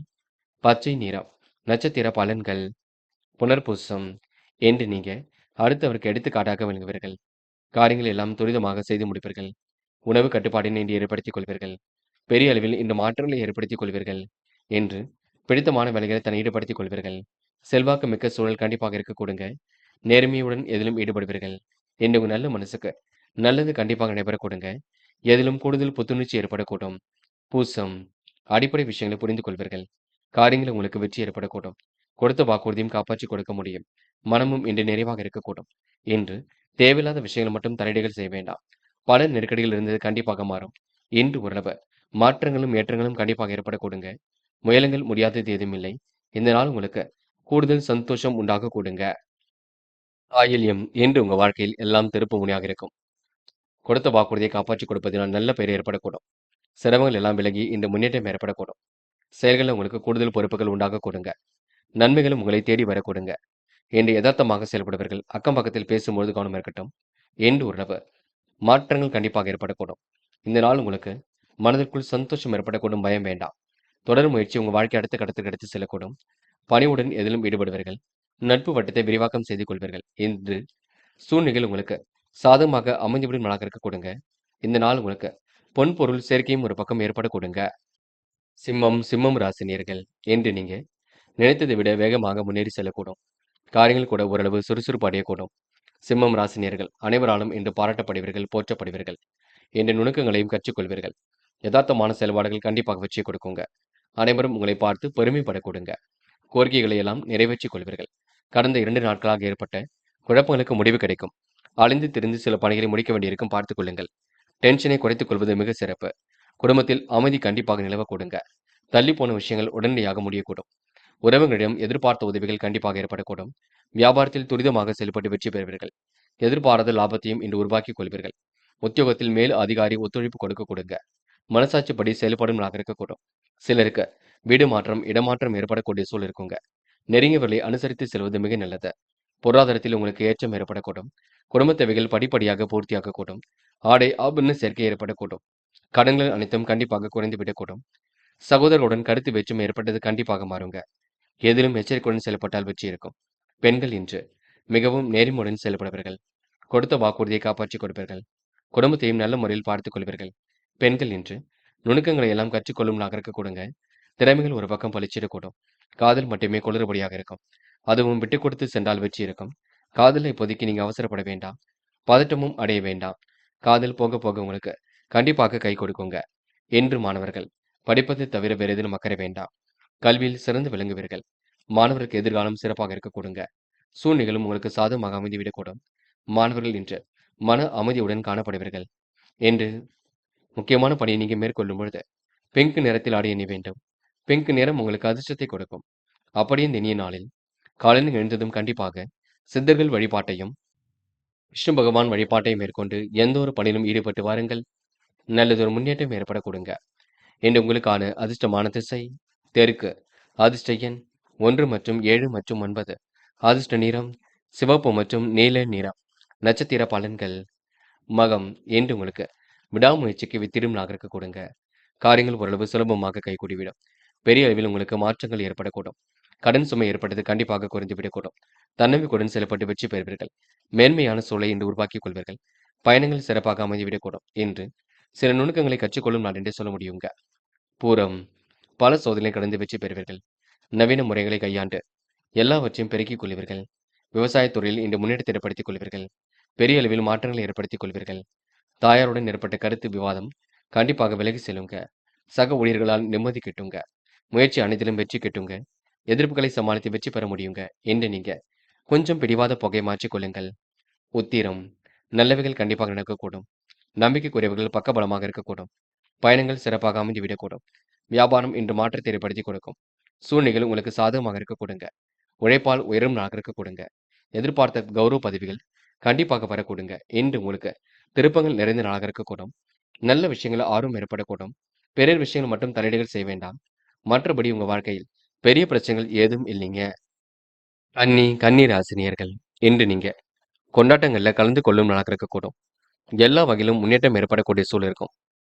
பச்சை நிறம். நட்சத்திர பலன்கள். புனர்பூசம். என்று நீங்க அடுத்தவருக்கு எடுத்துக்காட்டாக விளங்குவீர்கள். காரியங்கள் எல்லாம் துரிதமாக செய்து முடிப்பீர்கள். உணவு கட்டுப்பாட்டினை இன்று ஏற்படுத்திக் கொள்வீர்கள். பெரிய அளவில் இந்த மாற்றங்களை ஏற்படுத்திக் கொள்வீர்கள். என்று பிடித்தமான வேலைகளை தன்னை ஈடுபடுத்திக் கொள்வீர்கள். செல்வாக்கு மிக்க சூழல் கண்டிப்பாக இருக்க கூடுங்க. நேர்மையுடன் எதிலும் ஈடுபடுவீர்கள். என்று உங்க நல்ல மனசுக்கு நல்லது கண்டிப்பாக நடைபெற கூடுங்க. எதிலும் கூடுதல் புத்துணர்ச்சி ஏற்படக்கூடும். பூசம். அடிப்படை விஷயங்களை புரிந்து கொள்வீர்கள். காரியங்கள் உங்களுக்கு வெற்றி ஏற்படக்கூடும். கொடுத்த வாக்குறுதியும் காப்பாற்றி கொடுக்க முடியும். மனமும் இன்று நிறைவாக இருக்கக்கூடும். என்று தேவையில்லாத விஷயங்கள் மட்டும் தலையீடுகள் செய்ய வேண்டாம். பல நெருக்கடிகள் இருந்தது கண்டிப்பாக மாறும். இன்று ஓரளவு மாற்றங்களும் ஏற்றங்களும் கண்டிப்பாக ஏற்படக்கூடுங்க. முயலுங்கள் முடியாதது ஏதும் இல்லை. இந்த நாள் உங்களுக்கு கூடுதல் சந்தோஷம் உண்டாக கூடுங்க. ஆயில்யம் என்று உங்க வாழ்க்கையில் எல்லாம் திருப்பு முனையாக இருக்கும். கொடுத்த வாக்குறுதியை காப்பாற்றிக் கொடுப்பதினால் நல்ல பெயர் ஏற்படக்கூடும். சிரமங்கள் எல்லாம் விலகி இந்த முன்னேற்றம் ஏற்படக்கூடும். செயல்களில் உங்களுக்கு கூடுதல் பொறுப்புகள் உண்டாக கொடுங்க. நன்மைகளும் உங்களை தேடி வரக்கூடுங்க. என்று யதார்த்தமாக செயல்படுவர்கள் அக்கம் பக்கத்தில் பேசும்பொழுது கவனம் இருக்கட்டும். என்று உறவு மாற்றங்கள் கண்டிப்பாக ஏற்படக்கூடும். இந்த நாள் உங்களுக்கு மனதிற்குள் சந்தோஷம் ஏற்படக்கூடும். பயம் வேண்டாம். தொடர் முயற்சி உங்க வாழ்க்கை அடுத்த கட்டத்துக்கு எடுத்து செல்லக்கூடும். பணிவுடன் எதிலும் ஈடுபடுவீர்கள். நட்பு வட்டத்தை விரிவாக்கம் செய்து கொள்வீர்கள் என்று சூழ்நிலைகள் உங்களுக்கு சாதகமாக அமைந்துவிடும் நாளாக இருக்க கொடுங்க. இந்த நாள் உங்களுக்கு பொன் பொருள் சேர்க்கையும் ஒரு பக்கம் ஏற்பட கொடுங்க. சிம்மம் ராசினியர்கள் என்று நீங்க நினைத்ததை விட வேகமாக முன்னேறி செல்லக்கூடும். காரியங்கள் கூட ஓரளவு சுறுசுறுப்பு அடையக்கூடும். சிம்மம் ராசினியர்கள் அனைவராலும் இன்று பாராட்டப்படுவீர்கள், போற்றப்படுவீர்கள் என்ற நுணுக்கங்களையும் கற்றுக்கொள்வீர்கள். யதார்த்தமான செயல்பாடுகள் கண்டிப்பாக வெற்றியை கொடுக்குங்க. அனைவரும் உங்களை பார்த்து பெருமைப்பட கொடுங்க. கோரிக்கைகளை எல்லாம் நிறைவேற்றிக் கொள்வீர்கள். கடந்த 2 நாட்களாக ஏற்பட்ட குழப்பங்களுக்கு முடிவு கிடைக்கும். அலைந்து திரிந்து சில பணிகளை முடிக்க வேண்டியிருக்கும், பார்த்துக் கொள்ளுங்கள். டென்ஷனை குறைத்துக் கொள்வது மிக சிறப்பு. குடும்பத்தில் அமைதி கண்டிப்பாக நிலவ கொடுங்க. தள்ளி போன விஷயங்கள் உடனடியாக முடியக்கூடும். உறவுகளிடம் எதிர்பார்த்த உதவிகள் கண்டிப்பாக ஏற்படக்கூடும். வியாபாரத்தில் துரிதமாக செயல்பட்டு வெற்றி பெறுவீர்கள். எதிர்பாராத லாபத்தையும் இன்று உருவாக்கிக் கொள்வீர்கள். உத்தியோகத்தில் மேல் அதிகாரி ஒத்துழைப்பு கொடுக்க கொடுங்க. மனசாட்சிப்படி செயல்படும் நாளாக இருக்கக்கூடும். சிலருக்கு வீடு மாற்றம், இடமாற்றம் ஏற்படக்கூடிய சூழல் இருக்குங்க. நெருங்கியவர்களை அனுசரித்து செல்வது மிக நல்லது. பொருளாதாரத்தில் உங்களுக்கு ஏற்றம் ஏற்படக்கூடும். குடும்ப தேவைகள் படிப்படியாக பூர்த்தியாகக்கூடும். ஆடை ஆபரண சேர்க்கை ஏற்படக்கூடும். கடன்கள் அனைத்தும் கண்டிப்பாக குறைந்து விடக்கூடும். சகோதரர்களுடன் கருத்து வேற்றுமை ஏற்பட்டது கண்டிப்பாக மாறுங்க. எதிலும் எச்சரிக்கையுடன் செயல்பட்டால் வெற்றி இருக்கும். பெண்கள் இன்று மிகவும் நேர்மையுடன் செயல்படுவீர்கள். கொடுத்த வாக்குறுதியை காப்பாற்றிக் கொடுப்பீர்கள். குடும்பத்தையும் நல்ல முறையில் பார்த்துக் கொள்வீர்கள். பெண்கள் இன்று நுணுக்கங்களை எல்லாம் கற்றுக்கொள்ளும் நகர்க்க கொடுங்க. திறமைகள் ஒரு பக்கம் பளிச்சிடக்கூடும். காதல் மட்டுமே குளறுபடியாக இருக்கும். அதுவும் விட்டுக் கொடுத்து சென்றால் வெற்றி இருக்கும். காதலை இப்போதைக்கு நீங்க அவசரப்பட வேண்டாம். பதட்டமும் அடைய வேண்டாம். காதல் போக போக உங்களுக்கு கண்டிப்பாக கை கொடுக்குங்க. என்று மாணவர்கள் படிப்பதை தவிர வேறு எதிலும் அக்கறை வேண்டாம். கல்வியில் சிறந்து விளங்குவீர்கள். மாணவருக்கு எதிர்காலம் சிறப்பாக இருக்க கொடுங்க. சூழ்நிலைகளும் உங்களுக்கு சாதகமாக அமைந்துவிடக்கூடும். மாணவர்கள் இன்று மன அமைதியுடன் காணப்படுவீர்கள். என்று முக்கியமான பணியை நீங்க மேற்கொள்ளும் பொழுது பிங்க் நிறத்தில் ஆடை அணிய வேண்டும். பிங்க் நிறம் உங்களுக்கு அதிர்ஷ்டத்தை கொடுக்கும். அப்படியே இந்த இனிய நாளில் காலையில் எழுந்ததும் கண்டிப்பாக சித்தர்கள் வழிபாட்டையும் விஷ்ணு பகவான் வழிபாட்டையும் மேற்கொண்டு எந்த ஒரு பணியிலும் ஈடுபட்டு வாருங்கள். நல்லதொரு முன்னேற்றம் ஏற்பட கொடுங்க. இன்று உங்களுக்கான அதிர்ஷ்டமான திசை தெற்கு. அதிர்ஷ்ட எண் 1 மற்றும் 7 மற்றும் 9. அதிர்ஷ்ட நிறம் சிவப்பு மற்றும் நீல நிறம். நட்சத்திர பலன்கள் மகம் என்று உங்களுக்கு விடாமுயற்சிக்கு வித்திடும் நகர்க்க கொடுங்க. காரியங்கள் ஓரளவு சுலபமாக கைகூடிவிடும். பெரிய அளவில் உங்களுக்கு மாற்றங்கள் ஏற்படக்கூடும். கடன் சுமை ஏற்பட்டது கண்டிப்பாக குறைந்துவிடக்கூடும். தன்னம்பிக்கையுடன் செயல்பட்டு வெற்றி பெறுவீர்கள். மேன்மையான சூழலை இன்று உருவாக்கிக் கொள்வீர்கள். பயணங்கள் சிறப்பாக அமைந்துவிடக்கூடும் என்று சில நுணுக்கங்களை கற்றுக்கொள்ளும் நாள் என்றே சொல்ல முடியுங்க. பூரம் பல சோதனை கடந்து வெற்றி பெறுவீர்கள். நவீன முறைகளை கையாண்டு எல்லாவற்றையும் பெருக்கிக் கொள்வீர்கள். விவசாயத் துறையில் இன்று முன்னேற்றத்தை ஏற்படுத்திக் கொள்வீர்கள். பெரிய அளவில் மாற்றங்களை ஏற்படுத்திக் கொள்வீர்கள். தாயாருடன் ஏற்பட்ட கருத்து விவாதம் கண்டிப்பாக விலகி செல்லுங்க. சக ஊழியர்களால் நிம்மதி கிட்டுங்க. முயற்சி அனைத்திலும் வெற்றி கிட்டுங்க. எதிர்ப்புகளை சமாளித்து வெற்றி பெற முடியுங்க என்று நீங்க கொஞ்சம் பிடிவாத போக்கை மாற்றிக் கொள்ளுங்கள். உத்திரம் நல்லவைகள் கண்டிப்பாக நடக்கக்கூடும். நம்பிக்கைக்குரியவர்கள் பக்கபலமாக இருக்கக்கூடும். பயணங்கள் சிறப்பாக அமைந்துவிடக்கூடும். வியாபாரம் இன்று மாற்றத்தை ஏற்படுத்தி கொடுக்கும். சூழ்நிலைகள் உங்களுக்கு சாதகமாக இருக்க கொடுங்க. உழைப்பால் உயரும் நாளாக இருக்க கொடுங்க. எதிர்பார்த்த கௌரவ பதவிகள் கண்டிப்பாக வரக்கூடுங்க என்று உங்களுக்கு திருப்பங்கள் நிறைந்த நாளாக இருக்கக்கூடும். நல்ல விஷயங்கள் ஆர்வம் ஏற்படக்கூடும். பிறர் விஷயங்கள் மட்டும் தலையீடுகள் செய்ய வேண்டாம். மற்றபடி உங்க வாழ்க்கையில் பெரிய பிரச்சனைகள் ஏதும் இல்லைங்க. கன்னி ராசினியர்கள் என்று நீங்க கொண்டாட்டங்கள்ல கலந்து கொள்ளும் நாளாக இருக்கக்கூடும். எல்லா வகையிலும் முன்னேற்றம் ஏற்படக்கூடிய சூழல் இருக்கும்.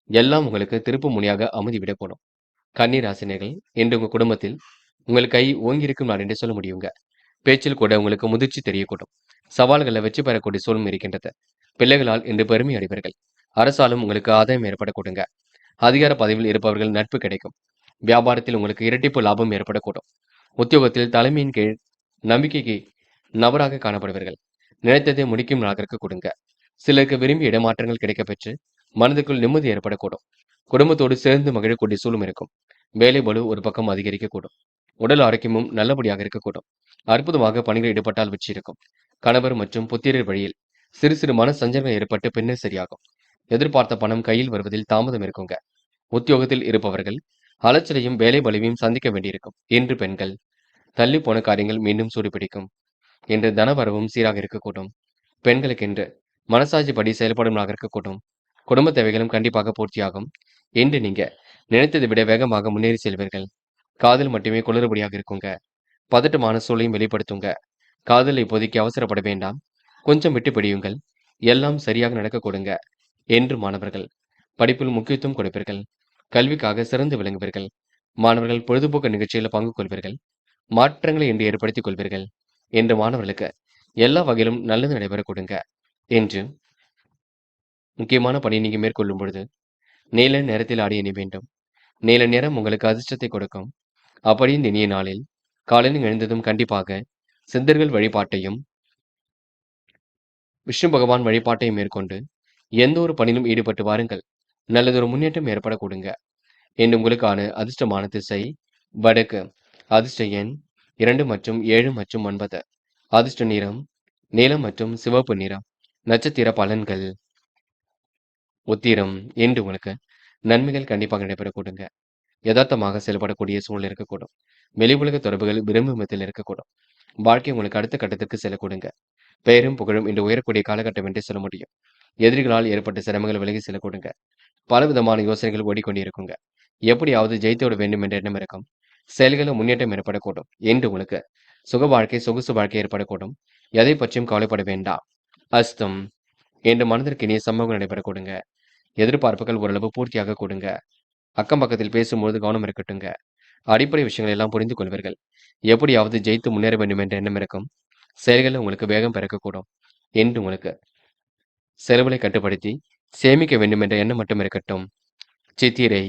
எல்லாம் உங்களுக்கு திருப்பு முனையாக அமைதிவிடக்கூடும். கன்னி ராசினியர்கள் என்று உங்க குடும்பத்தில் உங்கள் கை ஓங்கியிருக்கும் நாள் என்று சொல்ல முடியுங்க. பேச்சில் கூட உங்களுக்கு முதிர்ச்சி தெரியக்கூடும். சவால்களை வெற்றி பெறக்கூடிய சூழலும் இருக்கின்றது. பிள்ளைகளால் இன்று பெருமை அடைவீர்கள். அரசாலும் உங்களுக்கு ஆதாயம் ஏற்படக்கூடுங்க. அதிகார பதவியில் இருப்பவர்கள் நட்பு கிடைக்கும். வியாபாரத்தில் உங்களுக்கு இரட்டிப்பு லாபம் ஏற்படக்கூடும். உத்தியோகத்தில் தலைமையின் கீழ் நம்பிக்கைக்கு நபராக காணப்படுவீர்கள். நினைத்ததை முடிக்கும் நாளாக கொடுங்க. சிலருக்கு விரும்பிய இடமாற்றங்கள் கிடைக்கப்பெற்று மனதுக்குள் நிம்மதி ஏற்படக்கூடும். குடும்பத்தோடு சேர்ந்து மகிழக்கூடிய சூழலும் இருக்கும். வேலை பளு ஒரு பக்கம் அதிகரிக்கக்கூடும். உடல் ஆரோக்கியமும் நல்லபடியாக இருக்கக்கூடும். அற்புதமாக பணிகளில் ஈடுபட்டால் வெற்றி இருக்கும். கணவர் மற்றும் புத்திரர் வழியில் சிறு சிறு மன சஞ்சலங்கள் ஏற்பட்டு பின்னர் சரியாகும். எதிர்பார்த்த பணம் கையில் வருவதில் தாமதம் இருக்குங்க. உத்தியோகத்தில் இருப்பவர்கள் அலைச்சலையும் வேலை பலுவையும் சந்திக்க வேண்டியிருக்கும். இன்று பெண்கள் தள்ளி போன காரியங்கள் மீண்டும் சூடுபிடிக்கும். இன்று தனவரவும் சீராக இருக்கக்கூடும். பெண்களுக்கென்று மனசாட்சிப்படி செயல்படும் நாளாக இருக்கக்கூடும். குடும்ப தேவைகளும் கண்டிப்பாக பூர்த்தியாகும். இன்று நீங்க நினைத்ததை விட வேகமாக முன்னேறி செல்வீர்கள். காதல் மட்டுமே குளறுபடியாக இருக்குங்க. பதட்டமான சூழலையும் வெளிப்படுத்துங்க. காதல் இப்போதைக்கு அவசரப்பட வேண்டாம். கொஞ்சம் விட்டு பிடியுங்கள். எல்லாம் சரியாக நடக்க கொடுங்க. என்று மாணவர்கள் படிப்பில் முக்கியத்துவம் கொடுப்பீர்கள். கல்விக்காக சிறந்து விளங்குவீர்கள். மாணவர்கள் பொழுதுபோக்கு நிகழ்ச்சியில் பங்கு கொள்வீர்கள். மாற்றங்களை இன்று ஏற்படுத்திக் கொள்வீர்கள். என்று மாணவர்களுக்கு எல்லா வகையிலும் நல்லது நடைபெற கொடுங்க. என்று முக்கியமான பணியை நீங்க மேற்கொள்ளும் பொழுது நீல நிறத்தில் ஆடை அணிய வேண்டும். நீல நிறம் உங்களுக்கு அதிர்ஷ்டத்தை கொடுக்கும். அப்படி இந்த இனிய நாளில் காலையில் எழுந்ததும் கண்டிப்பாக சித்தர்கள் வழிபாட்டையும் விஷ்ணு பகவான் வழிபாட்டையும் மேற்கொண்டு எந்த ஒரு பணியிலும் ஈடுபட்டு வாருங்கள். நல்லதொரு முன்னேற்றம் ஏற்பட கொடுங்க. என்று உங்களுக்கான அதிர்ஷ்டமான திசை வடக்கு. அதிர்ஷ்ட எண் 2 மற்றும் 7 மற்றும் 9. அதிர்ஷ்ட நிறம் நீலம் மற்றும் சிவப்பு நிறம். நட்சத்திர பலன்கள் உத்திரம். என்று உங்களுக்கு நன்மைகள் கண்டிப்பாக நடைபெற கொடுங்க. யதார்த்தமாக செயல்படக்கூடிய சூழல் இருக்கக்கூடும். வெளி உலக தொடர்புகள் விரும்பும் விதத்தில் இருக்கக்கூடும். வாழ்க்கை உங்களுக்கு அடுத்த கட்டத்திற்கு செல்ல கொடுங்க. பெயரும் புகழும் இன்று உயரக்கூடிய காலகட்டம் என்று சொல்ல முடியும். எதிரிகளால் ஏற்பட்ட சிரமங்கள் விலகி செல்ல கொடுங்க. பலவிதமான யோசனைகள் ஓடிக்கொண்டிருக்குங்க. எப்படியாவது ஜெயித்துவிட வேண்டும் என்ற எண்ணம் இருக்கும். செயல்களில் முன்னேற்றம் ஏற்படக்கூடும். என்று உங்களுக்கு சுக வாழ்க்கை சொகுசு வாழ்க்கை ஏற்படக்கூடும். எதை பற்றியும் கவலைப்பட வேண்டாம். அஸ்தம். என்று மனதிற்கு இனிய சம்பவங்கள் நடைபெற கொடுங்க. எதிர்பார்ப்புகள் ஓரளவு பூர்த்தியாக கொடுங்க. அக்கம் பக்கத்தில் பேசும்போது கவனம் இருக்கட்டுங்க. அடிப்படை விஷயங்கள் எல்லாம் புரிந்து கொள்வீர்கள். எப்படியாவது ஜெயித்து முன்னேற வேண்டும் என்ற எண்ணம் இருக்கும். செயல்களில் உங்களுக்கு வேகம் பிறக்கக்கூடும். என்று உங்களுக்கு செலவுகளை கட்டுப்படுத்தி சேமிக்க வேண்டும் என்ற எண்ணம் மட்டும் இருக்கட்டும். சித்திரை.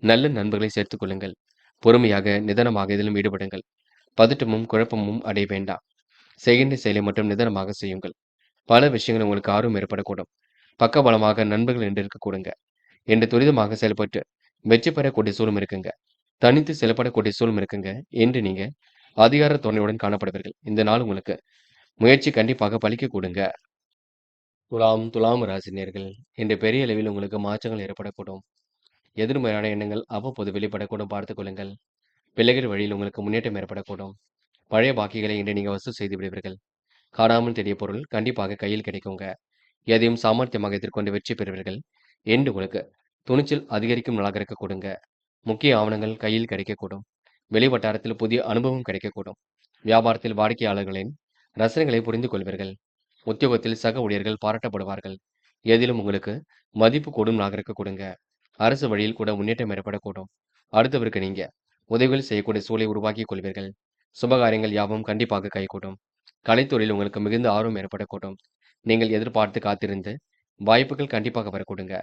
நல்ல நண்பர்களை சேர்த்துக் கொள்ளுங்கள். பொறுமையாக நிதானமாக இதிலும் ஈடுபடுங்கள். பதட்டமும் குழப்பமும் அடைய வேண்டாம். செய்கின்ற செயலை மட்டும் நிதானமாக செய்யுங்கள். பல விஷயங்கள் உங்களுக்கு ஆர்வம் ஏற்படக்கூடும். பக்கபலமாக நண்பர்கள் என்று இருக்கக்கூடுங்க. என்று துரிதமாக செயல்பட்டு வெற்றி பெறக்கூடிய சூழலும் இருக்குங்க. தனித்து செயல்படக்கூடிய சூழலும் இருக்குங்க. என்று நீங்க அதிகார துணையுடன் காணப்படுவீர்கள். இந்த நாள் உங்களுக்கு முயற்சி கண்டிப்பாக பலிக்க கூடுங்க. துலாம் ராசினியர்கள் இன்று பெரிய அளவில் உங்களுக்கு மாற்றங்கள் ஏற்படக்கூடும். எதிர்மறையான எண்ணங்கள் அவ்வப்போது வெளிப்படக்கூடும், பார்த்துக் கொள்ளுங்கள். பிள்ளைகள் வழியில் உங்களுக்கு முன்னேற்றம் ஏற்படக்கூடும். பழைய பாக்கிகளை இன்று நீங்க வசூல் செய்து விடுவீர்கள். காணாமல் தேடிய பொருள் கண்டிப்பாக கையில் கிடைக்குங்க. எதையும் சாமர்த்தியமாக எதிர்கொண்டு வெற்றி பெறுவீர்கள். என்று உங்களுக்கு துணிச்சல் அதிகரிக்கும் நாளாக இருக்க கொடுங்க. முக்கிய ஆவணங்கள் கையில் கிடைக்கக்கூடும். வெளி வட்டாரத்தில் புதிய அனுபவம் கிடைக்கக்கூடும். வியாபாரத்தில் வாடிக்கையாளர்களின் ரசனைகளை புரிந்து கொள்வீர்கள். உத்தியோகத்தில் சக ஊழியர்கள் பாராட்டப்படுவார்கள். எதிலும் உங்களுக்கு மதிப்பு கூடும் நாளாக இருக்க கொடுங்க. அரசு வழியில் கூட முன்னேற்றம் ஏற்படக்கூடும். அடுத்தவருக்கு நீங்க உதவிகள் செய்யக்கூடிய சூழலை உருவாக்கிக் கொள்வீர்கள். சுபகாரியங்கள் யாவும் கண்டிப்பாக கைகூடும். கலைத்துறையில் உங்களுக்கு மிகுந்த ஆர்வம் ஏற்படக்கூடும். நீங்கள் எதிர்பார்த்து காத்திருந்து வாய்ப்புகள் கண்டிப்பாக வரக்கூடுங்க.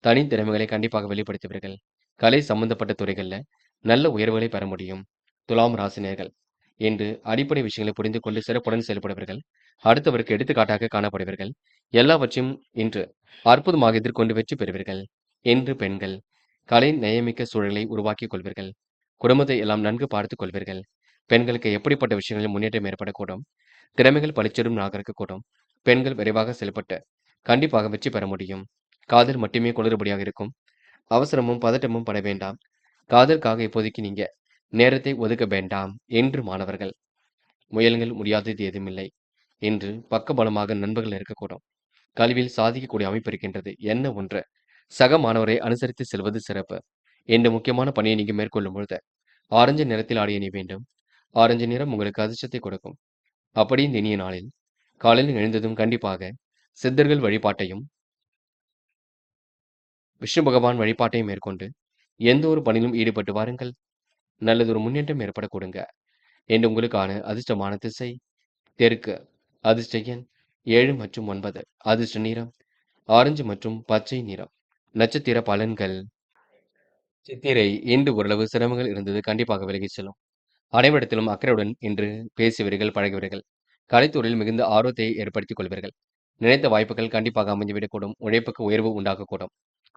தனித்திறமைகளை கண்டிப்பாக வெளிப்படுத்துவீர்கள். கலை சம்பந்தப்பட்ட துறைகள்ல நல்ல உயர்வுகளை பெற முடியும். துலாம் ராசினியர்கள் என்று அடிப்படை விஷயங்களை புரிந்து கொண்டு சிறப்புடன் செயல்படுவீர்கள். அடுத்தவருக்கு எடுத்துக்காட்டாக காணப்படுவீர்கள். எல்லாவற்றையும் இன்று அற்புதமாக எதிர்கொண்டு வெற்றி பெறுவீர்கள். என்று பெண்கள் கலை நயமிக்க சூழலை உருவாக்கிக் கொள்வீர்கள். குடும்பத்தை எல்லாம் நன்கு பார்த்துக் கொள்வீர்கள். பெண்களுக்கு எப்படிப்பட்ட விஷயங்களில் முன்னேற்றம் ஏற்படக்கூடும். திறமைகள் பளிச்சிடும் நாளாக இருக்கக்கூடும். பெண்கள் விரைவாக செயல்பட்டு கண்டிப்பாக வெற்றி பெற முடியும். காதல் மட்டுமே குளறுபடியாக இருக்கும். அவசரமும் பதட்டமும் பட வேண்டாம். காதலுக்காக இப்போதைக்கு நீங்க நேரத்தை ஒதுக்க வேண்டாம். என்று மாணவர்கள் முயலுங்கள், முடியாதது ஏதுமில்லை. என்று பக்கபலமாக நண்பர்கள் இருக்கக்கூடும். கல்வியில் சாதிக்கக்கூடிய அமைப்பு இருக்கின்றது. என்ன ஒன்று சக மாணவரை அனுசரித்து செல்வது சிறப்பு. என்ற முக்கியமான பணியை நீங்க மேற்கொள்ளும் பொழுது ஆரஞ்சு நிறத்தில் ஆடை அணிய வேண்டும். ஆரஞ்சு நிறம் உங்களுக்கு அதிர்ஷ்டத்தை கொடுக்கும். அப்படி இந்த இனிய நாளில் காலையில் எழுந்ததும் கண்டிப்பாக சித்தர்கள் வழிபாட்டையும் விஷ்ணு பகவான் வழிபாட்டையும் மேற்கொண்டு எந்த ஒரு பணியிலும் ஈடுபட்டு வாருங்கள். நல்லதொரு முன்னேற்றம் ஏற்பட கொடுங்க. என்று உங்களுக்கான அதிர்ஷ்டமான திசை தெற்கு. அதிர்ஷ்ட எண் 7 மற்றும் 9. அதிர்ஷ்ட நிறம் ஆரஞ்சு மற்றும் பச்சை நிறம். நட்சத்திர பலன்கள் சித்திரை. இன்று ஓரளவு சிரமங்கள் இருந்தது கண்டிப்பாக விலகிச் செல்லும். அனைவரிடத்திலும் அக்கறையுடன் இன்று பேசுவீர்கள், பழகுவீர்கள். கலைத்துறையில் மிகுந்த ஆர்வத்தை ஏற்படுத்திக் கொள்வீர்கள். நினைத்த வாய்ப்புகள் கண்டிப்பாக அமைந்துவிடக்கூடும். உழைப்புக்கு உயர்வு உண்டாகக்கூடும்.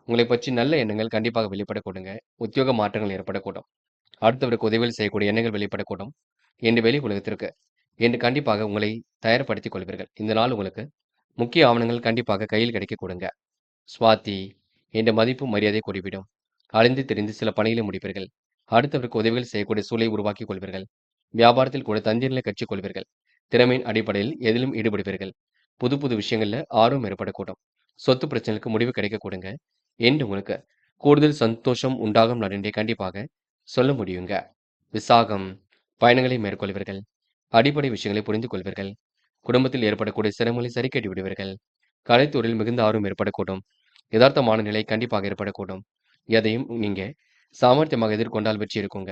உங்களை பற்றி நல்ல எண்ணங்கள் கண்டிப்பாக வெளிப்படக்கூடுங்க. உத்தியோக மாற்றங்கள் ஏற்படக்கூடும். அடுத்தவருக்கு உதவிகள் செய்யக்கூடிய எண்ணங்கள் வெளிப்படக்கூடும். என்று வெளி உலகத்திற்கு என்று கண்டிப்பாக உங்களை தயார்படுத்திக் கொள்வீர்கள். இந்த நாள் உங்களுக்கு முக்கிய ஆவணங்கள் கண்டிப்பாக கையில் கிடைக்க கொடுங்க. சுவாதி என்ற மதிப்பு மரியாதை கூடிவிடும். அலைந்து தெரிந்து சில பணிகளை முடிப்பீர்கள். அடுத்தவருக்கு உதவிகள் செய்யக்கூடிய சூழலை உருவாக்கிக் கொள்வீர்கள். வியாபாரத்தில் கூட தந்திரங்களை கற்றுக் கொள்வீர்கள். திறமையின் அடிப்படையில் எதிலும் ஈடுபடுவீர்கள். புது புது விஷயங்கள்ல ஆர்வம் ஏற்படக்கூடும். சொத்து பிரச்சனைக்கு முடிவு கிடைக்கக்கூடுங்க. என்று உங்களுக்கு கூடுதல் சந்தோஷம் உண்டாகும் நாள் என்றே கண்டிப்பாக சொல்ல முடியுங்க. விசாகம் பயணங்களை மேற்கொள்வீர்கள். அடிப்படை விஷயங்களை புரிந்து கொள்வீர்கள். குடும்பத்தில் ஏற்படக்கூடிய சிரமங்களை சரி கட்டி விடுவீர்கள். கலைத்துறையில் மிகுந்த ஆர்வம் ஏற்படக்கூடும். யதார்த்தமான நிலை கண்டிப்பாக ஏற்படக்கூடும். எதையும் நீங்க சாமர்த்தியமாக எதிர்கொண்டால் வெற்றி இருக்குங்க.